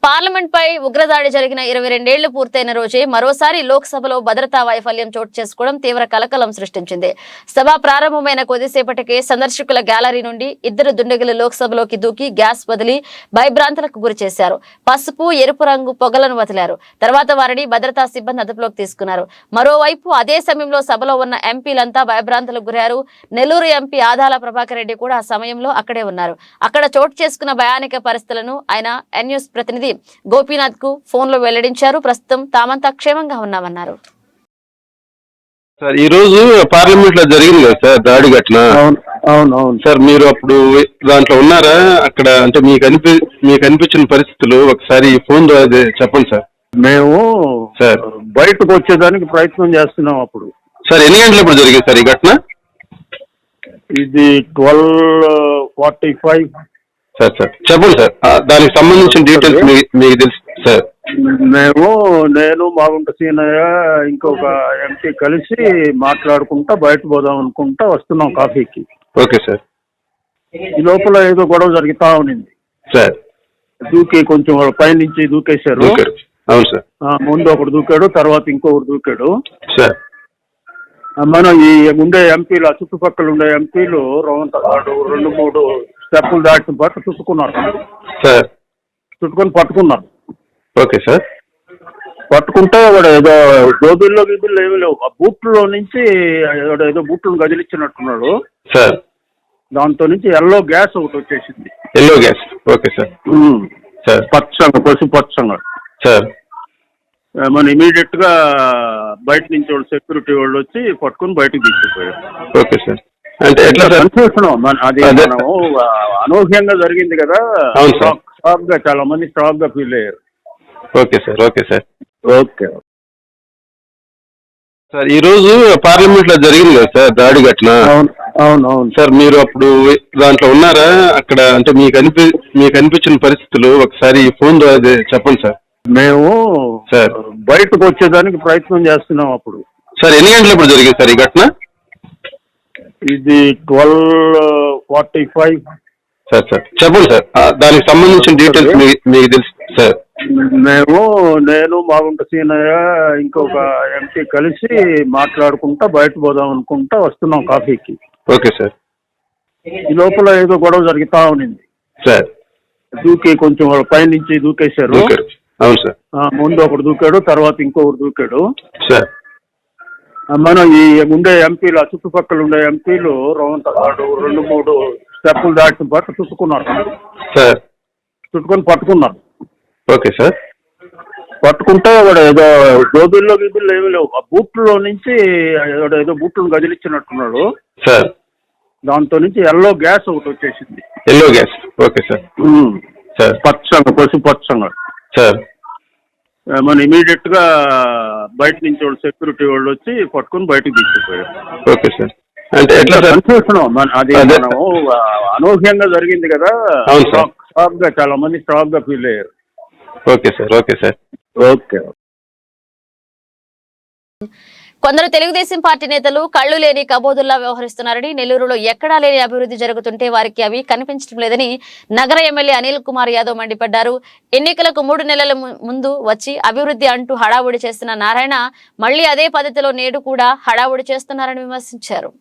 Speaker 1: పార్లమెంట్ పై ఉగ్రదాడి జరిగిన 22 ఏళ్లు పూర్తయిన రోజే మరోసారి లోక్సభలో భద్రతా వైఫల్యం చోటు చేసుకోవడం తీవ్ర కలకలం సృష్టించింది. సభ ప్రారంభమైన కొద్దిసేపటికే సందర్శకుల గ్యాలరీ నుండి 2 దుండగులు లోక్సభలోకి దూకి గ్యాస్ వదిలి భయభ్రాంతులకు గురి చేశారు. పసుపు, ఎరుపు రంగు పొగలను వదిలారు. తర్వాత వారిని భద్రతా సిబ్బంది అదుపులోకి తీసుకున్నారు. మరోవైపు అదే సమయంలో సభలో ఉన్న ఎంపీలంతా భయభ్రాంతులకు గురయ్యారు. నెల్లూరు ఎంపీ ఆదాల ప్రభాకర్ రెడ్డి కూడా ఆ సమయంలో అక్కడే ఉన్నారు. అక్కడ చోటు చేసుకున్న భయానక పరిస్థితులను ఆయన ఎన్ న్యూస్ ప్రతినిధి గోపీనాథ్ కు ఫోన్ లో వెల్లడించారు. ప్రస్తుతం తామంతా క్షేమంగా ఉన్నామన్నారు.
Speaker 13: సార్ ఈ రోజు పార్లమెంట్ లో జరిగింది కదా సార్ దాడి ఘటన? అవును సార్. మీరు అప్పుడు దాంట్లో ఉన్నారా? అక్కడ అంటే మీకు అనిపించిన పరిస్థితులు ఒకసారి ఫోన్ ద్వారా చెప్పండి సార్.
Speaker 11: మేము
Speaker 13: సార్
Speaker 11: బయటకు వచ్చేదానికి ప్రయత్నం చేస్తున్నాం. అప్పుడు
Speaker 13: సార్ ఎన్ని గంటలప్పుడు జరిగింది సార్ ఈ ఘటన?
Speaker 11: ఇది 12:45.
Speaker 13: సార్ చెప్పండి సార్, దానికి సంబంధించిన డీటెయిల్స్ మీకు తెలుసు సార్?
Speaker 11: నేను మాగుంట సీనయ్య ఇంకొక ఎంపీ కలిసి మాట్లాడుకుంటా బయట పోదాం అనుకుంటా వస్తున్నాం కాఫీకి.
Speaker 13: Okay sir.
Speaker 11: ఈ లోపల ఏదో గొడవ జరుగుతా ఉన్నింది
Speaker 13: సార్.
Speaker 11: దూకి కొంచెం వాళ్ళ పైనుంచి దూకేశారు.
Speaker 13: అవును సార్.
Speaker 11: ముందు ఒకడు దూకాడు, తర్వాత ఇంకొకడు దూకాడు
Speaker 13: సార్.
Speaker 11: మనం ఈ ఉండే ఎంపీలు, ఆ చుట్టుపక్కల ఉండే ఎంపీలు వాడు 2-3 స్టెప్పులు దాటిన పాటు చుట్టుకున్నారు
Speaker 13: సార్.
Speaker 11: చుట్టుకొని పట్టుకున్నారు.
Speaker 13: Okay sir.
Speaker 11: పట్టుకుంటే వాడు ఏదో గోబిల్లో గిబిల్లో ఏమీ లేవు. ఆ బూట్లో నుంచి ఏదో బూట్లను గదిలిచ్చినట్టున్నాడు
Speaker 13: సార్.
Speaker 11: దాంతో నుంచి ఎల్లో గ్యాస్ ఒకటి వచ్చేసింది.
Speaker 13: Yellow gas. Okay sir. Sir
Speaker 11: పచ్చంగా, పసుపచ్చంగా
Speaker 13: సార్.
Speaker 11: మనం ఇమీడియట్ గా బయట నుంచి వాళ్ళు సెక్యూరిటీ వాళ్ళు వచ్చి పట్టుకుని బయటకు తీసుకుపోయారు.
Speaker 13: Okay sir. అంటే ఎట్లా
Speaker 11: కన్ఫ్యూషన్ అది మనము అనూహ్యంగా జరిగింది కదా. స్టాక్ గా చాలా మంది స్టాక్ గా ఫీల్ అయ్యారు.
Speaker 13: Okay sir. Okay sir.
Speaker 11: Okay
Speaker 13: sir ఈ రోజు పార్లమెంట్ లో జరిగింది కదా సార్ దాడి ఘటన?
Speaker 11: అవును
Speaker 13: సార్. మీరు అప్పుడు దాంట్లో ఉన్నారా? అక్కడ అంటే మీకు అనిపించిన పరిస్థితులు ఒకసారి ఫోన్ ద్వారా చెప్పండి సార్.
Speaker 11: మేము
Speaker 13: సార్
Speaker 11: బయటకు వచ్చేదానికి ప్రయత్నం చేస్తున్నాం. అప్పుడు
Speaker 13: సార్ ఎన్ని గంటలప్పుడు జరిగింది సార్ ఈ ఘటన?
Speaker 11: ఇది 12:45.
Speaker 13: సార్ చెప్పండి సార్, దానికి సంబంధించిన డీటెయిల్స్ మీకు తెలుసు సార్?
Speaker 11: నేను మాగుంట సీనయ్య ఇంకొక ఎంపీ కలిసి మాట్లాడుకుంటా బయట పోదాం అనుకుంటా వస్తున్నాం కాఫీకి.
Speaker 13: Okay sir.
Speaker 11: ఈ లోపల ఏదో గొడవ జరుగుతా ఉన్నింది
Speaker 13: సార్.
Speaker 11: దూకి కొంచెం వాళ్ళ పైనుంచి దూకేశారు.
Speaker 13: అవును సార్.
Speaker 11: ముందు ఒకడు దూకాడు, తర్వాత ఇంకొకడు దూకాడు
Speaker 13: సార్.
Speaker 11: మనం ఈ ఉండే ఎంపీలు, ఆ చుట్టుపక్కల ఉండే ఎంపీలు వాడు 2-3 స్టెప్పులు దాటిన పాటు చుట్టుకున్నారు
Speaker 13: సార్.
Speaker 11: చుట్టుకొని పట్టుకున్నారు.
Speaker 13: Okay sir.
Speaker 11: పట్టుకుంటే వాడు ఏదో గోబిల్లో గిబిల్లో ఏమీ లేవు. ఆ బూట్లో నుంచి ఏదో బూట్లను గదిలిచ్చినట్టున్నాడు
Speaker 13: సార్.
Speaker 11: దాంతో నుంచి ఎల్లో గ్యాస్ ఒకటి వచ్చేసింది.
Speaker 13: Yellow gas. Okay sir. Sir
Speaker 11: పచ్చంగా, పసుపచ్చంగా
Speaker 13: సార్.
Speaker 11: మనం ఇమీడియట్ గా బయట నుంచి వాళ్ళు సెక్యూరిటీ వాళ్ళు వచ్చి పట్టుకుని బయటకు తీసుకుపోయారు.
Speaker 13: Okay sir. అంటే ఎట్లా
Speaker 11: కన్ఫ్యూషన్ అది మనము అనూహ్యంగా జరిగింది కదా. స్టాక్ గా చాలా మంది స్టాక్ గా ఫీల్ అయ్యారు.
Speaker 13: Okay sir. Okay sir.
Speaker 11: Okay.
Speaker 1: కొందరు తెలుగుదేశం పార్టీ నేతలు కళ్లు లేని కబోదుల్లా వ్యవహరిస్తున్నారని, నెల్లూరులో ఎక్కడా లేని అభివృద్ధి జరుగుతుంటే వారికి అవి కనిపించడం లేదని నగర ఎమ్మెల్యే అనిల్ కుమార్ యాదవ్ మండిపడ్డారు. ఎన్నికలకు 3 నెలల ముందు వచ్చి అభివృద్ధి అంటూ హడావుడి చేస్తున్న నారాయణ మళ్లీ అదే పద్ధతిలో నేడు కూడా హడావుడి చేస్తున్నారని విమర్శించారు.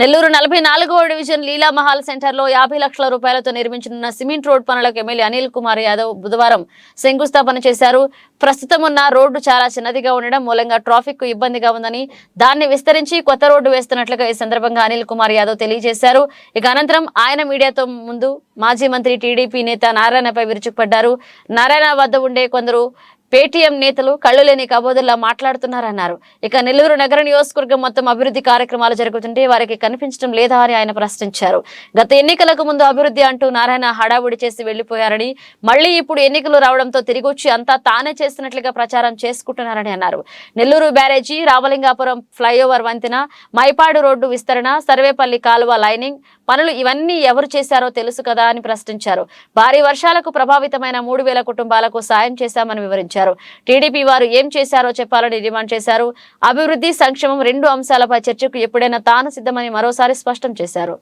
Speaker 1: నెల్లూరు 44వ డివిజన్ లీలా మహాల్ సెంటర్ లో 50 లక్షల రూపాయలతో నిర్మించనున్న సిమెంట్ రోడ్ పనులకు ఎమ్మెల్యే అనిల్ కుమార్ యాదవ్ బుధవారం శంకుస్థాపన చేశారు. ప్రస్తుతం ఉన్న రోడ్డు చాలా చిన్నదిగా ఉండడం మూలంగా ట్రాఫిక్ కు ఇబ్బందిగా ఉందని, దాన్ని విస్తరించి కొత్త రోడ్డు వేస్తున్నట్లుగా ఈ సందర్భంగా అనిల్ కుమార్ యాదవ్ తెలియజేశారు. ఇక అనంతరం ఆయన మీడియాతో ముందు మాజీ మంత్రి టీడీపీ నేత నారాయణపై విరుచుకుపడ్డారు. నారాయణ వద్ద ఉండే కొందరు పేటీఎం నేతలు కళ్ళు లేని కబోదుల్లా మాట్లాడుతున్నారన్నారు. ఇక నెల్లూరు నగర నియోజకవర్గం మొత్తం అభివృద్ధి కార్యక్రమాలు జరుగుతుంటే వారికి కనిపించడం లేదా అని ఆయన ప్రశ్నించారు. గత ఎన్నికలకు ముందు అభివృద్ధి అంటూ నారాయణ హడావుడి చేసి వెళ్లిపోయారని, మళ్లీ ఇప్పుడు ఎన్నికలు రావడంతో తిరిగి వచ్చి అంతా తానే చేస్తున్నట్లుగా ప్రచారం చేసుకుంటున్నారని అన్నారు. నెల్లూరు బ్యారేజీ, రామలింగాపురం ఫ్లైఓవర్ వంతెన, మైపాడు రోడ్డు విస్తరణ, సర్వేపల్లి కాలువ లైనింగ్ పనులు ఇవన్నీ ఎవరు చేశారో తెలుసు కదా అని ప్రశ్నించారు. భారీ వర్షాలకు ప్రభావితమైన 3,000 కుటుంబాలకు సాయం చేశామని వివరించారు. టీడీపీ వారు ఏం చేశారో చెప్పాలని డిమాండ్ చేశారు. అభివృద్ధి, సంక్షేమం 2 అంశాలపై చర్చకు ఎప్పుడైనా తాను సిద్ధమని మరోసారి స్పష్టం చేశారు.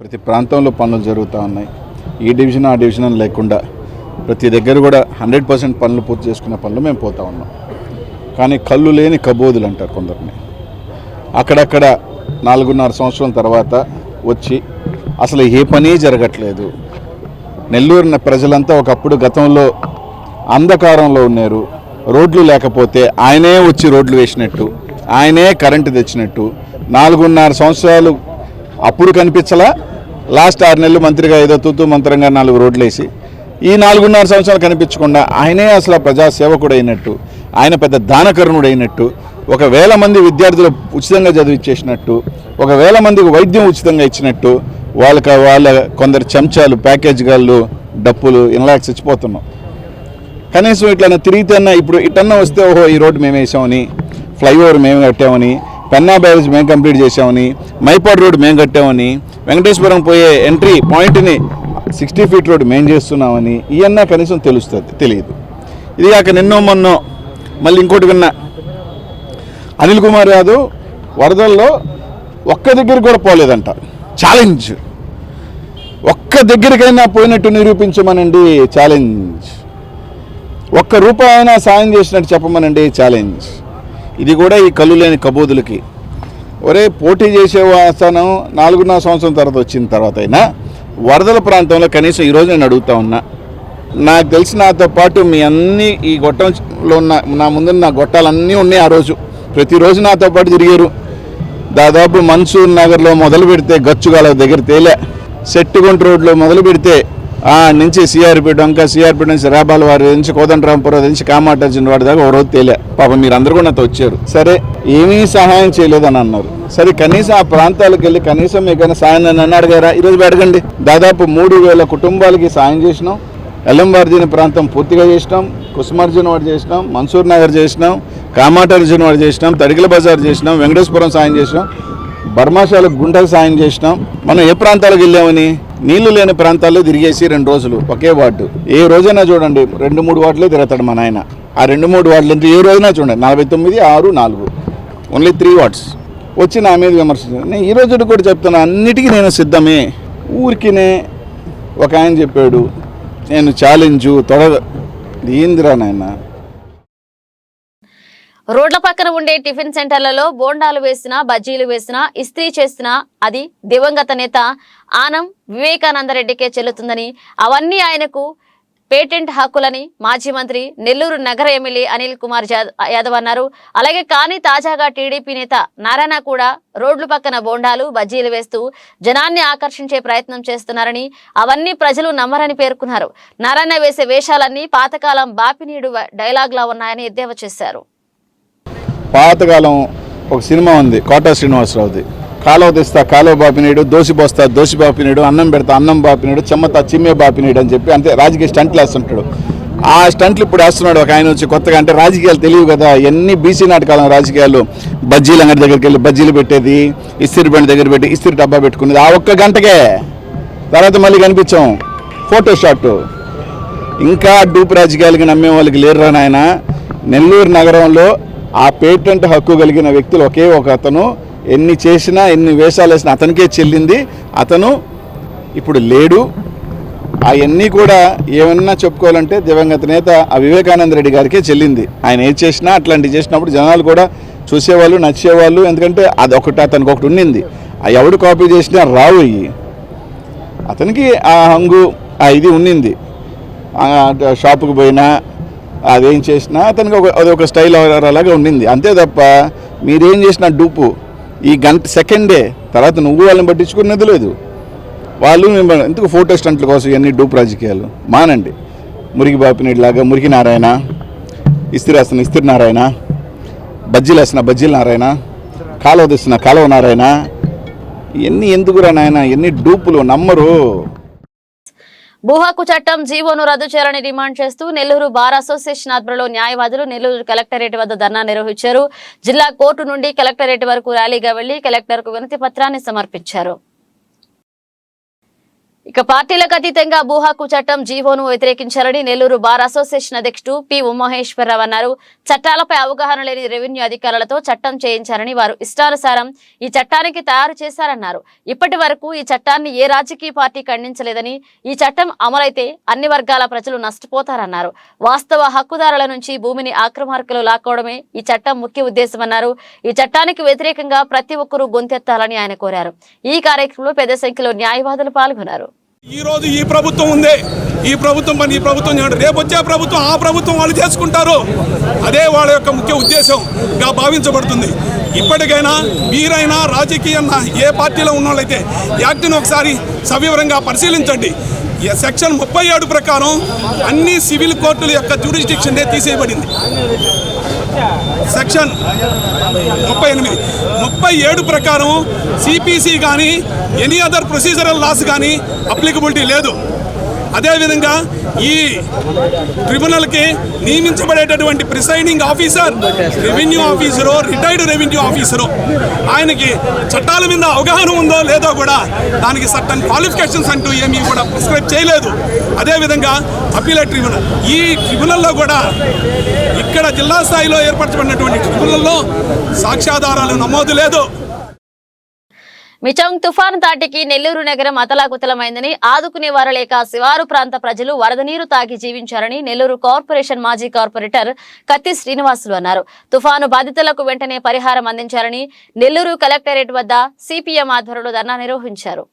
Speaker 14: ప్రతి ప్రాంతంలో పనులు జరుగుతూ ఉన్నాయి. ఈ డివిజన్ ఆ డివిజన్ లేకుండా ప్రతి దగ్గర కూడా 100% పనులు పూర్తి చేసుకునే పనులు మేము పోతా ఉన్నాం. కానీ కళ్ళు లేని కబోదులు అంటారు కొందరిని. అక్కడక్కడ 4.5 సంవత్సరం తర్వాత వచ్చి అసలు ఏ పని జరగట్లేదు. నెల్లూరు ప్రజలంతా ఒకప్పుడు గతంలో అంధకారంలో ఉన్నారు. రోడ్లు లేకపోతే ఆయనే వచ్చి రోడ్లు వేసినట్టు, ఆయనే కరెంటు తెచ్చినట్టు 4.5 సంవత్సరాలు అప్పుడు కనిపించలా. లాస్ట్ 6 నెలలు మంత్రిగా ఏదో తూతూ మంత్రంగా 4 రోడ్లు వేసి ఈ 4.5 సంవత్సరాలు కనిపించకుండా ఆయనే అసలు ప్రజాసేవకుడు అయినట్టు, ఆయన పెద్ద దానకరుణుడు అయినట్టు, 1,000 మంది విద్యార్థులు ఉచితంగా చదివిచ్చేసినట్టు, 1,000 మందికి వైద్యం ఉచితంగా ఇచ్చినట్టు వాళ్ళ కొందరు చెంచాలు, ప్యాకేజ్ గాళ్ళు, డప్పులు ఇన్లాక్స్ ఇచ్చిపోతున్నాం. కనీసం ఇట్లా తిరిగితేన్నా ఇప్పుడు ఇటన్నా వస్తే ఓహో ఈ రోడ్డు మేము వేసామని, ఫ్లైఓవర్ మేము కట్టామని, పెన్నా బ్యారేజ్ మేము కంప్లీట్ చేసామని, మైపాడు రోడ్డు మేము కట్టామని, వెంకటేశ్వరం పోయే ఎంట్రీ పాయింట్ని 60 ఫీట్ రోడ్డు మేము చేస్తున్నామని ఇవన్నా కనీసం తెలుస్తుంది, తెలియదు. ఇది కాక నిన్నో మొన్నో మళ్ళీ ఇంకోటి విన్నా, అనిల్ కుమార్ యాదవ్ వరదల్లో ఒక్క దగ్గరికి కూడా పోలేదంట. ఛాలెంజ్, ఒక్క దగ్గరికైనా పోయినట్టు నిరూపించమనండి ఛాలెంజ్. ₹1 అయినా సాయం చేసినట్టు చెప్పమనండి ఛాలెంజ్. ఇది కూడా ఈ కళ్ళు లేని కబోదులకి. ఒరే పోటీ చేసే స్థానం 4.5 సంవత్సరం తర్వాత వచ్చిన తర్వాత అయినా వరదల ప్రాంతంలో కనీసం ఈరోజు నేను అడుగుతా ఉన్నా, నాకు తెలిసి నాతో పాటు మీ అన్ని ఈ గొట్టంలో ఉన్న నా ముందున్న నా గొట్టాలన్నీ ఉన్నాయి. ఆ రోజు ప్రతిరోజు నాతో పాటు తిరిగారు. దాదాపు మన్సూర్ నగర్లో మొదలు పెడితే గచ్చుగాల దగ్గర తేలే, సెట్టుగుంట రోడ్లో మొదలు పెడితే నుంచి సిఆర్పి డొంక, సిఆర్పి నుంచి రాబాల వారి నుంచి కోదండరాంపురం నుంచి కామాటార్జున వాడి దాకా ఒక రోజు తేలే. పాపం మీరు అందరూ కూడా నాతో వచ్చారు. సరే ఏమీ సహాయం చేయలేదని అన్నారు. సరే కనీసం ఆ ప్రాంతాలకు వెళ్ళి కనీసం మీకైనా సాయం నన్ను అడిగారా? ఈరోజు అడగండి. దాదాపు 3,000 కుటుంబాలకి సాయం చేసినాం. ఎల్లంవార్జున ప్రాంతం పూర్తిగా చేసినాం, కుసుమార్జున వాడు చేసినాం, మన్సూర్ నగర్ చేసినాం, కామాటార్జున వాడు చేసినాం, తడికల బజార్ చేసినాం, వెంకటేశ్వరం సాయం చేసినాం, బర్మాశాలకు గుంటకు సాయం చేసినాం. మనం ఏ ప్రాంతాలకు వెళ్ళామని నీళ్లు లేని ప్రాంతాల్లో తిరిగేసి 2 రోజులు ఒకే వార్డు. ఏ రోజైనా చూడండి 2-3 వార్డులే తిరుగుతాడు మా నాయన. ఆ 2-3 వార్డులు అంటే ఏ రోజైనా చూడండి 49, 6, 4 ఓన్లీ 3 వార్డ్స్ వచ్చి నా మీద విమర్శించాను. నేను ఈ రోజు కూడా చెప్తున్నా, అన్నిటికీ నేను సిద్ధమే. ఊరికినే ఒక ఆయన చెప్పాడు నేను ఛాలెంజు ఏందిరా నాయన.
Speaker 1: రోడ్ల పక్కన ఉండే టిఫిన్ సెంటర్లలో బోండాలు వేసినా, బజ్జీలు వేసినా, ఇస్త్రీ చేసినా అది దివంగత నేత ఆనం వివేకానందరెడ్డికే చెల్లుతుందని, అవన్నీ ఆయనకు పేటెంట్ హక్కులని మాజీ మంత్రి నెల్లూరు నగర ఎమ్మెల్యే అనిల్ కుమార్ యాదవ్ అన్నారు. అలాగే కానీ తాజాగా టీడీపీ నేత నారాయణ కూడా రోడ్ల పక్కన బోండాలు, బజ్జీలు వేస్తూ జనాన్ని ఆకర్షించే ప్రయత్నం చేస్తున్నారని, అవన్నీ ప్రజలు నమ్మరని పేర్కొన్నారు. నారాయణ వేసే వేషాలన్నీ పాతకాలం బాపినీడు డైలాగ్లా ఉన్నాయని ఎద్దేవా చేశారు.
Speaker 14: పాతకాలం ఒక సినిమా ఉంది కోటా శ్రీనివాసరావుది, కాలువ తెస్తా కాలువ బాపినీడు, దోసి పోస్తా దోసి బాపినీడు, అన్నం పెడతా అన్నం బాపినీడు, చెమ్మతా చిమ్మే బాపినీడు అని చెప్పి అంతే రాజకీయ స్టంట్లు వేస్తుంటాడు. ఆ స్టంట్లు ఇప్పుడు వేస్తున్నాడు ఒక ఆయన వచ్చి కొత్తగా. అంటే రాజకీయాలు తెలియవు కదా, ఎన్ని బీసీ నాటకాలం రాజకీయాలు. బజ్జీలు అంగడి దగ్గరికి వెళ్ళి బజ్జీలు పెట్టేది, ఇస్త్రీ బండి దగ్గర పెట్టి ఇస్త్రీ డబ్బా పెట్టుకునేది, ఆ ఒక్క గంటకే. తర్వాత మళ్ళీ కనిపించాం ఫోటో షాట్. ఇంకా డూప్ రాజకీయాలకి నమ్మే వాళ్ళకి లేరురా నాయన. నెల్లూరు నగరంలో ఆ పేటెంట్ హక్కు కలిగిన వ్యక్తులు ఒకే ఒక అతను. ఎన్ని చేసినా ఎన్ని వేషాలు వేసినా అతనికే చెల్లింది. అతను ఇప్పుడు లేడు. అవన్నీ కూడా ఏమన్నా చెప్పుకోవాలంటే దివంగత నేత ఆ వివేకానంద రెడ్డి గారికే చెల్లింది. ఆయన ఏం చేసినా అట్లాంటివి చేసినప్పుడు జనాలు కూడా చూసేవాళ్ళు, నచ్చేవాళ్ళు. ఎందుకంటే అది ఒకటి అతనికి ఒకటి ఉండింది, ఆ ఎవడు కాపీ చేసినా రావు అయ్యి. అతనికి ఆ హంగు ఆ ఇది ఉండింది. షాపుకి పోయినా అదేం చేసినా అతనికి అదొక స్టైల్ అలాగే ఉండింది. అంతే తప్ప మీరేం చేసినా డూపు ఈ గంట సెకండే తర్వాత నువ్వు వాళ్ళని పట్టించుకున్నది లేదు. వాళ్ళు ఎందుకు ఫోటో స్టంట్ల కోసం ఇవన్నీ డూప్ రాజకీయాలు మానండి. మురికి బాపినీడిలాగా మురికి నారాయణ ఇస్త్రీ వేస్తున్న ఇస్త్రీ నారాయణ, బజ్జీలు వేస్తున్న బజ్జీల నారాయణ, కాలువ తీస్తున్న కాలువ నారాయణ. ఇవన్నీ ఎందుకురా నాయన, ఎన్ని డూపులు నమ్మరు.
Speaker 1: భూ హక్కు చట్టం జీవోను రద్దు చేయాలని డిమాండ్ చేస్తూ నెల్లూరు బార్ అసోసియేషన్ ఆధ్వర్యంలో న్యాయవాదులు నెల్లూరు కలెక్టరేట్ వద్ద ధర్నా నిర్వహించారు. జిల్లా కోర్టు నుండి కలెక్టరేట్ వరకు ర్యాలీగా వెళ్లి కలెక్టర్కు వినతి పత్రాన్ని సమర్పించారు. ఇక పార్టీలకు అతీతంగా భూ హక్కు చట్టం జీవోను వ్యతిరేకించాలని నెల్లూరు బార్ అసోసియేషన్ అధ్యక్షుడు పి ఉమామహేశ్వరరావు అన్నారు. చట్టాలపై అవగాహన లేని రెవెన్యూ అధికారులతో చట్టం చేయించారని, వారు ఇష్టానుసారం ఈ చట్టానికి తయారు చేశారన్నారు. ఇప్పటి వరకు ఈ చట్టాన్ని ఏ రాజకీయ పార్టీ ఖండించలేదని, ఈ చట్టం అమలైతే అన్ని వర్గాల ప్రజలు నష్టపోతారన్నారు. వాస్తవ హక్కుదారుల నుంచి భూమిని ఆక్రమణకులు లాక్కోవడమే ఈ చట్టం ముఖ్య ఉద్దేశమన్నారు. ఈ చట్టానికి వ్యతిరేకంగా ప్రతి ఒక్కరూ గొంతెత్తాలని ఆయన కోరారు. ఈ కార్యక్రమంలో పెద్ద సంఖ్యలో న్యాయవాదులు పాల్గొన్నారు.
Speaker 5: ఈ రోజు ఈ ప్రభుత్వం ఉంది, ఈ ప్రభుత్వం పని ఈ ప్రభుత్వం చేయడం, రేపు వచ్చే ప్రభుత్వం ఆ ప్రభుత్వం వాళ్ళు చేసుకుంటారు. అదే వాళ్ళ యొక్క ముఖ్య ఉద్దేశంగా భావించబడుతుంది. ఇప్పటికైనా మీరైనా రాజకీయ ఏ పార్టీలో ఉన్న వాళ్ళైతే యాక్ట్ని ఒకసారి సవివరంగా పరిశీలించండి. సెక్షన్ 37 ప్రకారం అన్ని సివిల్ కోర్టుల యొక్క జ్యూరిస్డిక్షన్ తీసేయబడింది. సెక్షన్ 37 ప్రకారం సిపిసి కానీ ఎనీ అదర్ ప్రొసీజరల్ లాస్ కానీ అప్లికబిలిటీ లేదు. అదేవిధంగా ఈ ట్రిబ్యునల్కి నియమించబడేటటువంటి presiding officer revenue officer, retired revenue officer, ఆయనకి చట్టాల మీద అవగాహన ఉందో లేదో కూడా దానికి సర్టన్ క్వాలిఫికేషన్స్ అంటూ ఏమీ కూడా ప్రిస్క్రైబ్ చేయలేదు. అదేవిధంగా అప్పీలేట్ ట్రిబ్యునల్, ఈ ట్రిబ్యునల్లో కూడా ఇక్కడ జిల్లా స్థాయిలో ఏర్పరచబడినటువంటి ట్రిబ్యునల్లో సాక్ష్యాధారాలు నమోదు లేదు.
Speaker 1: మిచంగ్ తుఫాను తాటికి నెల్లూరు నగరం అతలాకుతలమైందని, ఆదుకునే వారు లేక శివారు ప్రాంత ప్రజలు వరద నీరు తాగి జీవించారని నెల్లూరు కార్పొరేషన్ మాజీ కార్పొరేటర్ కత్తి శ్రీనివాసులు అన్నారు. తుఫాను బాధితులకు వెంటనే పరిహారం అందించాలని నెల్లూరు కలెక్టరేట్ వద్ద సిపిఎం ఆధ్వర్యంలో ధర్నా నిర్వహించారు.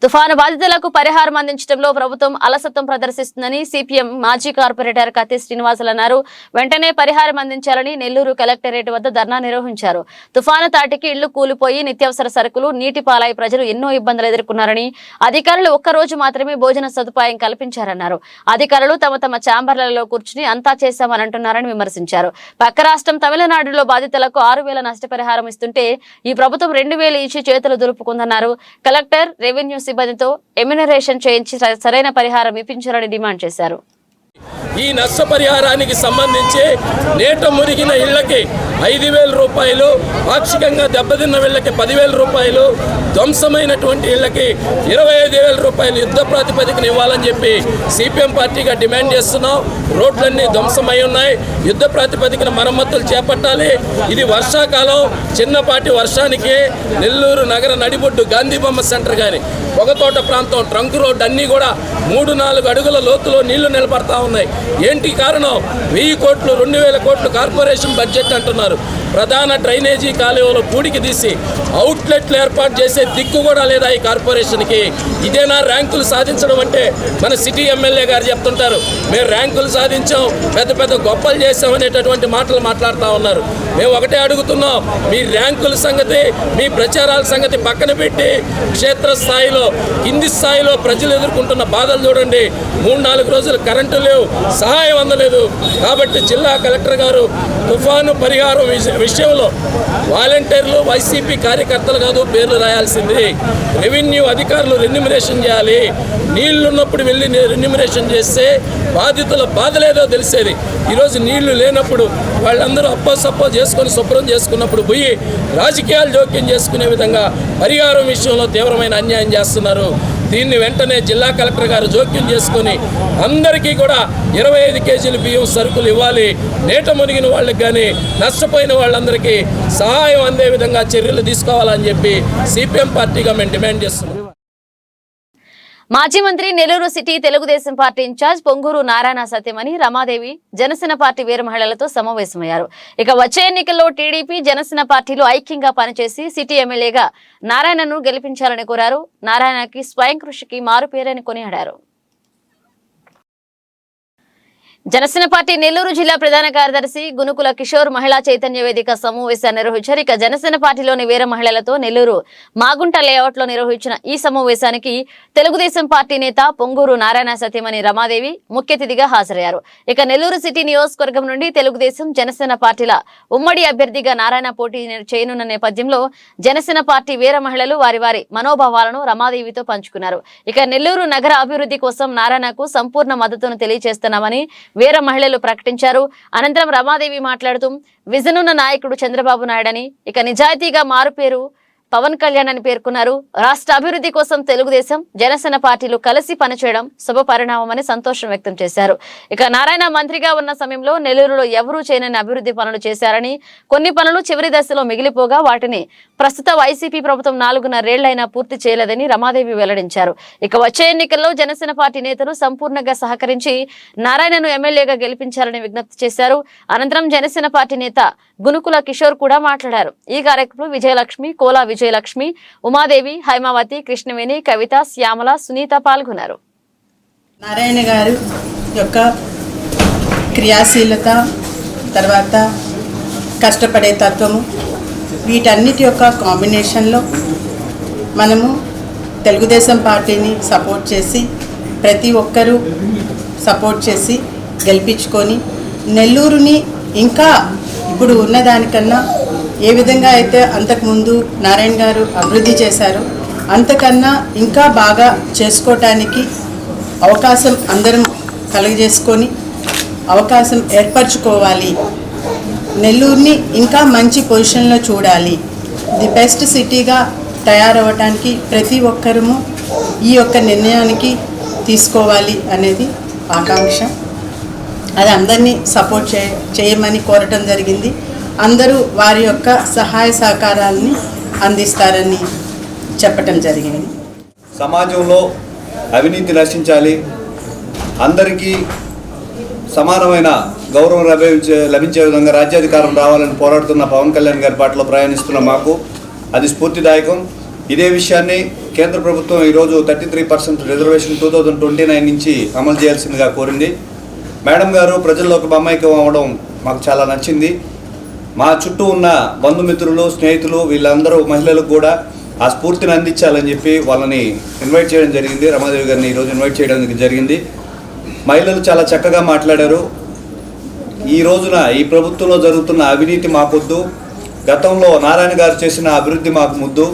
Speaker 1: తుఫాను బాధితులకు పరిహారం అందించడంలో ప్రభుత్వం అలసత్వం ప్రదర్శిస్తుందని సిపిఎం మాజీ కార్పొరేటర్ కత్తి శ్రీనివాసులు అన్నారు. వెంటనే పరిహారం అందించాలని నెల్లూరు కలెక్టరేట్ వద్ద ధర్నా నిర్వహించారు. తుఫాను తాటికి ఇళ్లు కూలిపోయి నిత్యావసర సరుకులు నీటి పాలై ప్రజలు ఎన్నో ఇబ్బందులు ఎదుర్కొన్నారని, అధికారులు ఒక్కరోజు మాత్రమే భోజన సదుపాయం కల్పించారన్నారు. అధికారులు తమ తమ ఛాంబర్లలో కూర్చుని అంతా చేశామని అంటున్నారని విమర్శించారు. పక్క రాష్ట్రం తమిళనాడులో బాధితులకు 6,000 నష్టపరిహారం ఇస్తుంటే ఈ ప్రభుత్వం 2,000 ఇచ్చి చేతులు దులుపుకుందన్నారు. కలెక్టర్, రెవెన్యూ సిబ్బందితో ఎమ్యునరేషన్ చేయించి సరైన పరిహారం ఇప్పించాలని డిమాండ్ చేశారు.
Speaker 6: ఈ నష్టపరిహారానికి సంబంధించి నేట మురిగిన ఇళ్లకి 5,000 రూపాయలు, పాక్షికంగా దెబ్బతిన్న ఇళ్లకి 10,000 రూపాయలు, ధ్వంసమైనటువంటి ఇళ్లకి 25,000 రూపాయలు యుద్ధ ప్రాతిపదికన ఇవ్వాలని చెప్పి సిపిఎం పార్టీగా డిమాండ్ చేస్తున్నాం. రోడ్లన్నీ ధ్వంసమై ఉన్నాయి, యుద్ధ ప్రాతిపదికన మరమ్మతులు చేపట్టాలి. ఇది వర్షాకాలం, చిన్నపాటి వర్షానికి నెల్లూరు నగర నడిబొడ్డు గాంధీ బొమ్మ సెంటర్ కానీ పొగతోట ప్రాంతం ట్రంక్ రోడ్ అన్నీ కూడా 3-4 అడుగుల లోతులో నీళ్లు నిలబడతా ఉన్నాయి. ఏంటి కారణం? 1000 కోట్లు 2,000 కోట్లు కార్పొరేషన్ బడ్జెట్ అంటున్నారు. ప్రధాన డ్రైనేజీ కాలువలో పూడికి తీసి అవుట్లెట్లు ఏర్పాటు చేసే దిక్కు కూడా లేదా ఈ కార్పొరేషన్కి. ఇదేనా ర్యాంకులు సాధించడం అంటే? మన సిటీ ఎమ్మెల్యే గారు చెప్తుంటారు, మేము ర్యాంకులు సాధించాం, పెద్ద పెద్ద గొప్పలు చేసాం అనేటటువంటి మాటలు మాట్లాడుతూ ఉన్నారు. మేము ఒకటే అడుగుతున్నాం, మీ ర్యాంకుల సంగతి, మీ ప్రచారాల సంగతి పక్కన పెట్టి క్షేత్రస్థాయిలో, కింది స్థాయిలో ప్రజలు ఎదుర్కొంటున్న బాధలు చూడండి. 3-4 రోజులు కరెంటు లేవు, సహాయం అందలేదు. కాబట్టి జిల్లా కలెక్టర్ గారు తుఫాను పరిహారం విషయంలో వాలంటీర్లు, వైసీపీ కార్యకర్తలు కాదు పేర్లు రాయాల్సింది. రెవెన్యూ అధికారులు రెన్యుమరేషన్ చేయాలి. నీళ్లున్నప్పుడు వెళ్ళి రెన్యుమరేషన్ చేస్తే బాధితుల బాధలేదో తెలిసేది. ఈరోజు నీళ్లు లేనప్పుడు వాళ్ళందరూ అప్పసప్పో చేసుకొని శుభ్రం చేసుకున్నప్పుడు పోయి రాజకీయాలు జోక్యం చేసుకునే విధంగా పరిహారం విషయంలో తీవ్రమైన అన్యాయం చేస్తున్నారు. దీన్ని వెంటనే జిల్లా కలెక్టర్ గారు జోక్యం చేసుకొని అందరికీ కూడా 25 కేజీలు బియ్యం సరుకులు ఇవ్వాలి. నేట మునిగిన వాళ్ళకి కానీ నష్టపోయిన వాళ్ళందరికీ సహాయం అందే విధంగా చర్యలు తీసుకోవాలని చెప్పి సిపిఎం పార్టీగా మేము డిమాండ్ చేస్తున్నాం.
Speaker 1: మాజీ మంత్రి, Nellore city Telugu Desam party incharge Ponguru Narayana Satyamani, Ramadevi Janasena party వీర మహిళలతో సమావేశమయ్యారు. ఇక వచ్చే ఎన్నికల్లో టీడీపీ, జనసేన పార్టీలు ఐక్యంగా పనిచేసి సిటీ ఎమ్మెల్యేగా నారాయణను గెలిపించాలని కోరారు. నారాయణకి స్వయం కృషికి మారుపేరని కొనియాడారు. జనసేన పార్టీ నెల్లూరు జిల్లా ప్రధాన కార్యదర్శి గునుకుల కిషోర్ మహిళా చైతన్య వేదిక సమావేశాన్ని నిర్వహించారు. ఇక జనసేన పార్టీలోని వీర మహిళలతో నెల్లూరు మాగుంట లేఅవుట్ లో నిర్వహించిన ఈ సమావేశానికి తెలుగుదేశం పార్టీ నేత పొంగూరు నారాయణ సతీమణి రమాదేవి ముఖ్య అతిథిగా హాజరయ్యారు. ఇక నెల్లూరు సిటీ నియోజకవర్గం నుండి తెలుగుదేశం జనసేన పార్టీల ఉమ్మడి అభ్యర్థిగా నారాయణ పోటీ చేయనున్న నేపథ్యంలో జనసేన పార్టీ వీర మహిళలు వారి వారి మనోభావాలను రమాదేవితో పంచుకున్నారు. ఇక నెల్లూరు నగర అభివృద్ధి కోసం నారాయణకు సంపూర్ణ మద్దతును తెలియజేస్తున్నామని వీర మహిళలు ప్రకటించారు. అనంతరం రమాదేవి మాట్లాడుతూ విజన్ ఉన్న నాయకుడు చంద్రబాబు నాయుడని, ఇక నిజాయితీగా మారుపేరు పవన్ కళ్యాణ్ అని పేర్కొన్నారు. రాష్ట్ర అభివృద్ధి కోసం తెలుగుదేశం జనసేన పార్టీలు కలిసి పనిచేయడం శుభ పరిణామమని సంతోషం వ్యక్తం చేశారు. ఇక నారాయణ మంత్రిగా ఉన్న సమయంలో నెల్లూరులో ఎవరూ చేయని అభివృద్ధి పనులు చేశారని, కొన్ని పనులు చివరి దశలో మిగిలిపోగా వాటిని ప్రస్తుత వైసీపీ ప్రభుత్వం 4.5 ఏళ్లైనా పూర్తి చేయలేదని రమాదేవి వెల్లడించారు. ఇక వచ్చే ఎన్నికల్లో జనసేన పార్టీ నేతలు సంపూర్ణంగా సహకరించి నారాయణను ఎమ్మెల్యేగా గెలిపించాలని విజ్ఞప్తి చేశారు. అనంతరం జనసేన పార్టీ నేత గునుకుల కిషోర్ కూడా మాట్లాడారు. ఈ కార్యక్రమంలో విజయలక్ష్మి, కోలా విజయలక్ష్మి, ఉమాదేవి, హైమావతి, కృష్ణవేణి, కవిత, శ్యామల, సునీత పాల్గొన్నారు.
Speaker 15: నారాయణ గారు యొక్క క్రియాశీలత, తర్వాత కష్టపడే తత్వము, వీటన్నిటి యొక్క కాంబినేషన్లో మనము తెలుగుదేశం పార్టీని సపోర్ట్ చేసి ప్రతి ఒక్కరూ సపోర్ట్ చేసి గెలిపించుకొని నెల్లూరుని ఇంకా ఇప్పుడు ఉన్నదానికన్నా ఏ విధంగా అయితే అంతకుముందు నారాయణ గారు అభివృద్ధి చేశారో అంతకన్నా ఇంకా బాగా చేసుకోవటానికి అవకాశం అందరం కలుగజేసుకొని అవకాశం ఏర్పరచుకోవాలి. నెల్లూరుని ఇంకా మంచి పొజిషన్లో చూడాలి, ది బెస్ట్ సిటీగా తయారవటానికి ప్రతి ఒక్కరము ఈ యొక్క నిర్ణయానికి తీసుకోవాలి అనేది ఆకాంక్ష. అది అందరినీ సపోర్ట్ చేయమని కోరటం జరిగింది. అందరూ వారి యొక్క సహాయ సహకారాలని అందిస్తారని చెప్పటం జరిగింది.
Speaker 9: సమాజంలో అవినీతి నశించాలి, అందరికీ సమానమైన గౌరవం లభించే విధంగా రాజ్యాధికారం రావాలని పోరాడుతున్న పవన్ కళ్యాణ్ గారి బాటలో ప్రయాణిస్తున్న మాకు అది స్ఫూర్తిదాయకం. ఇదే విషయాన్ని కేంద్ర ప్రభుత్వం ఈరోజు 33% రిజర్వేషన్ 2029 నుంచి అమలు చేయాల్సిందిగా కోరింది. మేడం గారు ప్రజల్లోకి మమైక్యం అవ్వడం మాకు చాలా నచ్చింది. మా చుట్టూ ఉన్న బంధుమిత్రులు, స్నేహితులు, వీళ్ళందరూ మహిళలకు కూడా ఆ స్ఫూర్తిని అందించాలని చెప్పి వాళ్ళని ఇన్వైట్ చేయడం జరిగింది. రమాదేవి గారిని ఈరోజు ఇన్వైట్ చేయడం జరిగింది. మహిళలు చాలా చక్కగా మాట్లాడారు. ఈ రోజున ఈ ప్రభుత్వంలో జరుగుతున్న అవినీతి మాకొద్దు, గతంలో నారాయణ గారు చేసిన అభివృద్ధి మాకు ముద్దు,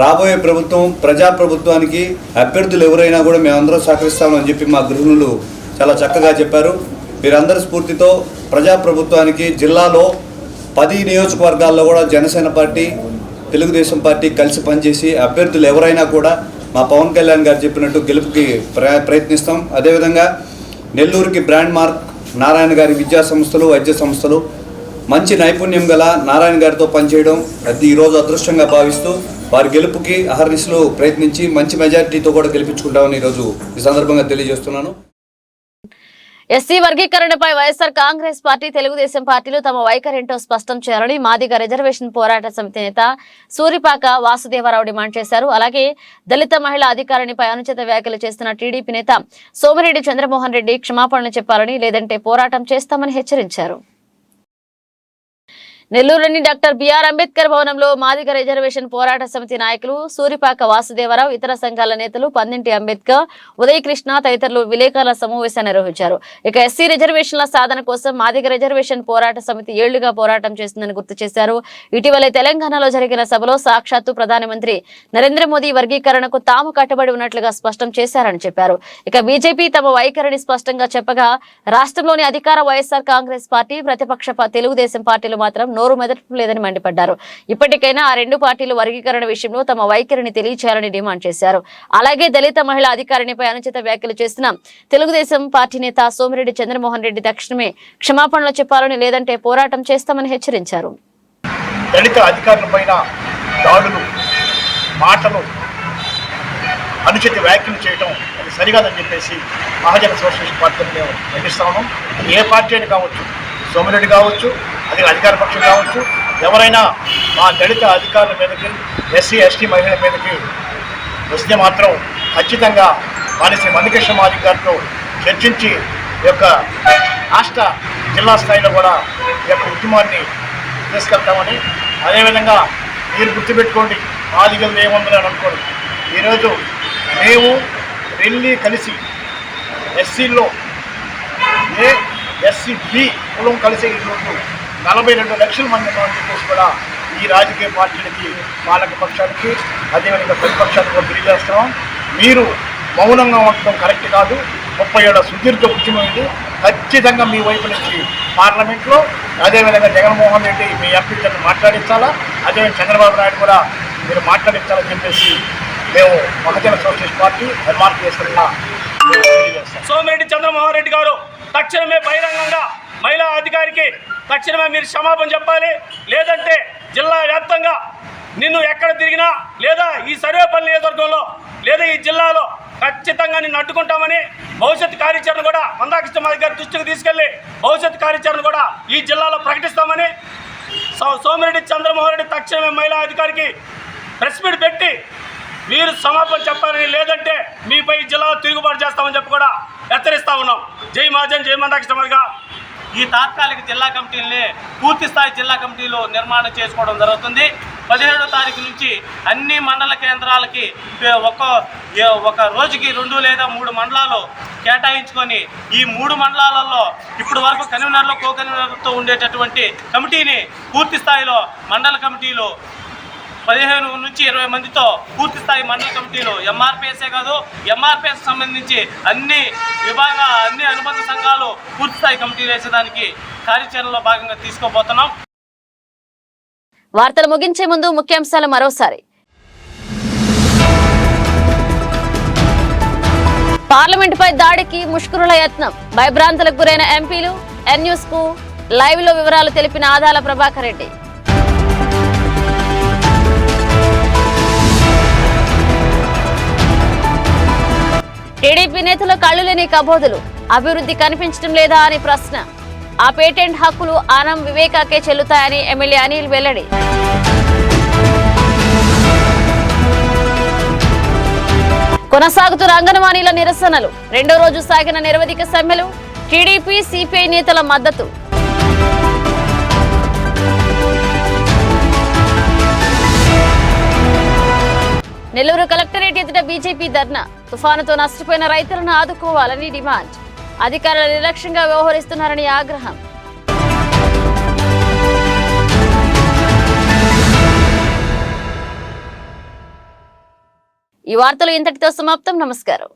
Speaker 9: రాబోయే ప్రభుత్వం ప్రజాప్రభుత్వానికి అభ్యర్థులు ఎవరైనా కూడా మేమందరం సహకరిస్తామని చెప్పి మా గృహిణులు చాలా చక్కగా చెప్పారు. వీరందరి స్ఫూర్తితో ప్రజాప్రభుత్వానికి జిల్లాలో 10 నియోజకవర్గాల్లో కూడా జనసేన పార్టీ, తెలుగుదేశం పార్టీ కలిసి పనిచేసి అభ్యర్థులు ఎవరైనా కూడా మా పవన్ కళ్యాణ్ గారు చెప్పినట్టు గెలుపుకి ప్రయత్నిస్తాం. అదేవిధంగా నెల్లూరుకి బ్రాండ్ మార్క్ నారాయణ గారి విద్యా సంస్థలు, వైద్య సంస్థలు, మంచి నైపుణ్యం గల నారాయణ గారితో పనిచేయడం అది ఈరోజు అదృష్టంగా భావిస్తూ వారి గెలుపుకి అహర్నిశలు ప్రయత్నించి మంచి మెజారిటీతో కూడా గెలిపించుకుంటామని ఈరోజు ఈ సందర్భంగా తెలియజేస్తున్నాను.
Speaker 1: ఎస్సీ వర్గీకరణపై వైఎస్ఆర్ కాంగ్రెస్ పార్టీ, తెలుగుదేశం పార్టీలు తమ వైఖరేంటో స్పష్టం చేయాలని మాదిగ రిజర్వేషన్ పోరాట సమితి నేత సూరిపాక వాసుదేవరావు డిమాండ్ చేశారు. అలాగే దళిత మహిళా అధికారినిపై అనుచిత వ్యాఖ్యలు చేస్తున్న టీడీపీ నేత సోమిరెడ్డి చంద్రమోహన్ రెడ్డి క్షమాపణలు చెప్పాలని, లేదంటే పోరాటం చేస్తామని హెచ్చరించారు. నెల్లూరులోని డాక్టర్ బిఆర్ అంబేద్కర్ భవనంలో మాదిగ రిజర్వేషన్ పోరాట సమితి నాయకులు సూరిపాక వాసుదేవరావు, ఇతర సంఘాల నేతలు పందింటి అంబేద్కర్, ఉదయ్ కృష్ణ తదితరులు విలేకరుల సమావేశాన్ని నిర్వహించారు. ఇక ఎస్సీ రిజర్వేషన్ల సాధన కోసం మాదిగ రిజర్వేషన్ పోరాట సమితి ఏళ్లుగా పోరాటం చేస్తుందని గుర్తు చేశారు. ఇటీవలే తెలంగాణలో జరిగిన సభలో సాక్షాత్తు ప్రధానమంత్రి నరేంద్ర మోదీ వర్గీకరణకు తాము కట్టుబడి ఉన్నట్లుగా స్పష్టం చేశారని చెప్పారు. ఇక బీజేపీ తమ వైఖరిని స్పష్టంగా చెప్పగా రాష్ట్రంలోని అధికార వైఎస్ఆర్ కాంగ్రెస్ పార్టీ, ప్రతిపక్ష తెలుగుదేశం పార్టీలు మాత్రం నోరు మెదపడం లేదని మండిపడ్డారు. ఇప్పటికైనా ఆ 2 పార్టీలు వర్గీకరణ విషయంలో తమ వైఖరిని తెలియచేయాలని డిమాండ్ చేశారు. అలాగే దళిత మహిళా అధికారినిపై అనుచిత వ్యాఖ్యలు చేసిన తెలుగుదేశం పార్టీ నేత సోమిరెడ్డి చంద్రమోహన్ రెడ్డి తక్షణమే క్షమాపణలు చెప్పాలని, లేదంటే పోరాటం చేస్తామని హెచ్చరించారు.
Speaker 16: దళిత అధికారులపైన దాడులు, మాటలు, అనుచిత వ్యాఖ్యలు చేయడం అది సరికాదని చెప్పేసి మహాజన అసోసియేషన్ పార్టీని మేము ఖండిస్తాము. ఏ పార్టీ అని కావచ్చు, సోమిరెడ్డి కావచ్చు, అది అధికార పక్షం కావచ్చు, ఎవరైనా మా దళిత అధికారుల మీదకి, ఎస్సీ ఎస్టీ మహిళల మీదకి వస్తే మాత్రం ఖచ్చితంగా మానేసి మందకృష్ణ మాదిక్ గారితో చర్చించి యొక్క రాష్ట్ర జిల్లా స్థాయిలో కూడా ఈ యొక్క ఉద్యమాన్ని తీసుకెళ్తామని, అదేవిధంగా మీరు గుర్తుపెట్టుకోండి, 4,100 అని అనుకోండి. ఈరోజు మేము వెళ్ళి కలిసి ఎస్సీలో ఎస్సీ బి కులం కలిసి ఈరోజు 42 లక్షల మంది ఉన్నామని చెప్పేసి కూడా ఈ రాజకీయ పార్టీలకి, పాలక పక్షాలకి, అదేవిధంగా ప్రతిపక్షాలకు కూడా తెలియజేస్తున్నాం. మీరు మౌనంగా ఉండటం కరెక్ట్ కాదు. 30 ఏళ్ల సుదీర్ఘ ఉద్యమం ఇది. ఖచ్చితంగా మీ వైపు నుంచి పార్లమెంట్లో, అదేవిధంగా జగన్మోహన్ రెడ్డి మీ ఎంపీలతో మాట్లాడించాలా, అదేవిధంగా చంద్రబాబు నాయుడు కూడా మీరు మాట్లాడించాలని చెప్పేసి మేము మహాజన సోషలిస్ట్ పార్టీ నిర్మాణం చేస్తున్నా.
Speaker 6: సోమిరెడ్డి చంద్రమోహన్ రెడ్డి గారు తక్షణమే బహిరంగంగా మహిళా అధికారికి తక్షణమే మీరు క్షమాపణ చెప్పాలి. లేదంటే జిల్లా వ్యాప్తంగా నిన్ను ఎక్కడ తిరిగినా, లేదా ఈ సర్వేపల్లి నియోజకవర్గంలో, లేదా ఈ జిల్లాలో ఖచ్చితంగా నిన్ను అడ్డుకుంటామని, భవిష్యత్ కార్యాచరణ కూడా మందాకృష్ణ గారి దృష్టికి తీసుకెళ్లి భవిష్యత్ కార్యాచరణ కూడా ఈ జిల్లాలో ప్రకటిస్తామని సోమిరెడ్డి చంద్రమోహన్ రెడ్డి తక్షణమే మహిళా అధికారికి ప్రెస్ మీట్ పెట్టి మీరు క్షమాపణ చెప్పాలని, లేదంటే మీపై జిల్లాలో తిరుగుబాటు చేస్తామని చెప్పి కూడా హెచ్చరిస్తా ఉన్నాం. జై మహాజన్, జై మందాకృష్ణ. ఈ తాత్కాలిక జిల్లా కమిటీలని పూర్తి స్థాయి జిల్లా కమిటీలు నిర్మాణం చేసుకోవడం జరుగుతుంది. 17వ తారీఖు నుంచి అన్ని మండల కేంద్రాలకి ఒక రోజుకి 2 లేదా 3 మండలాలు కేటాయించుకొని ఈ 3 మండలాలలో ఇప్పటి వరకు కన్వీనర్లు, కో కన్వీనర్లతో ఉండేటటువంటి కమిటీని పూర్తి స్థాయిలో మండల కమిటీలు 15 నుంచి 20 మందితో పూర్తి స్థాయి మండల కమిటీలు, ఎంఆర్పిఎస్ఏ కాదు, ఎంఆర్పిఎస్ సంబంధించి అన్ని అనుబంధ సంఘాలు పూర్తి స్థాయి కమిటీలు వేసేదానికి కార్యాచరణలో భాగంగా తీసుకోబోతున్నాం.
Speaker 1: వార్తలు ముగించే ముందు ముఖ్యాంశాలు మరోసారి. పార్లమెంటుపై దాడికి ముష్కరుల యత్నం, భయభ్రాంతులకు గురైన ఎంపీలు. ఎన్యూస్ కు లైవ్ లో వివరాలు తెలిపిన ఆదాల ప్రభాకర్ రెడ్డి. టీడీపీ నేతలు కళ్లు లేని కబోదులు, అభివృద్ధి కనిపించడం లేదా అని ప్రశ్న. ఆ పేటెంట్ హక్కులు ఆనం వివేకాకే చెల్లుతాయని ఎమ్మెల్యే అనిల్ వెల్లడి. కొనసాగుతున్న అంగన్వాడీల నిరసనలు, 2వ రోజు సాగిన నిరవధిక సమ్మెలు. టీడీపీ, సిపిఐ నేతల మద్దతు. నెల్లూరు కలెక్టరేట్ ఎదుట బీజేపీ ధర్నా, తుఫానుతో నష్టపోయిన రైతులను ఆదుకోవాలని డిమాండ్. అధికారులు నిర్లక్ష్యంగా వ్యవహరిస్తున్నారని ఆగ్రహం. ఈ వార్తలు ఇంతటితో సమాప్తం. నమస్కారం.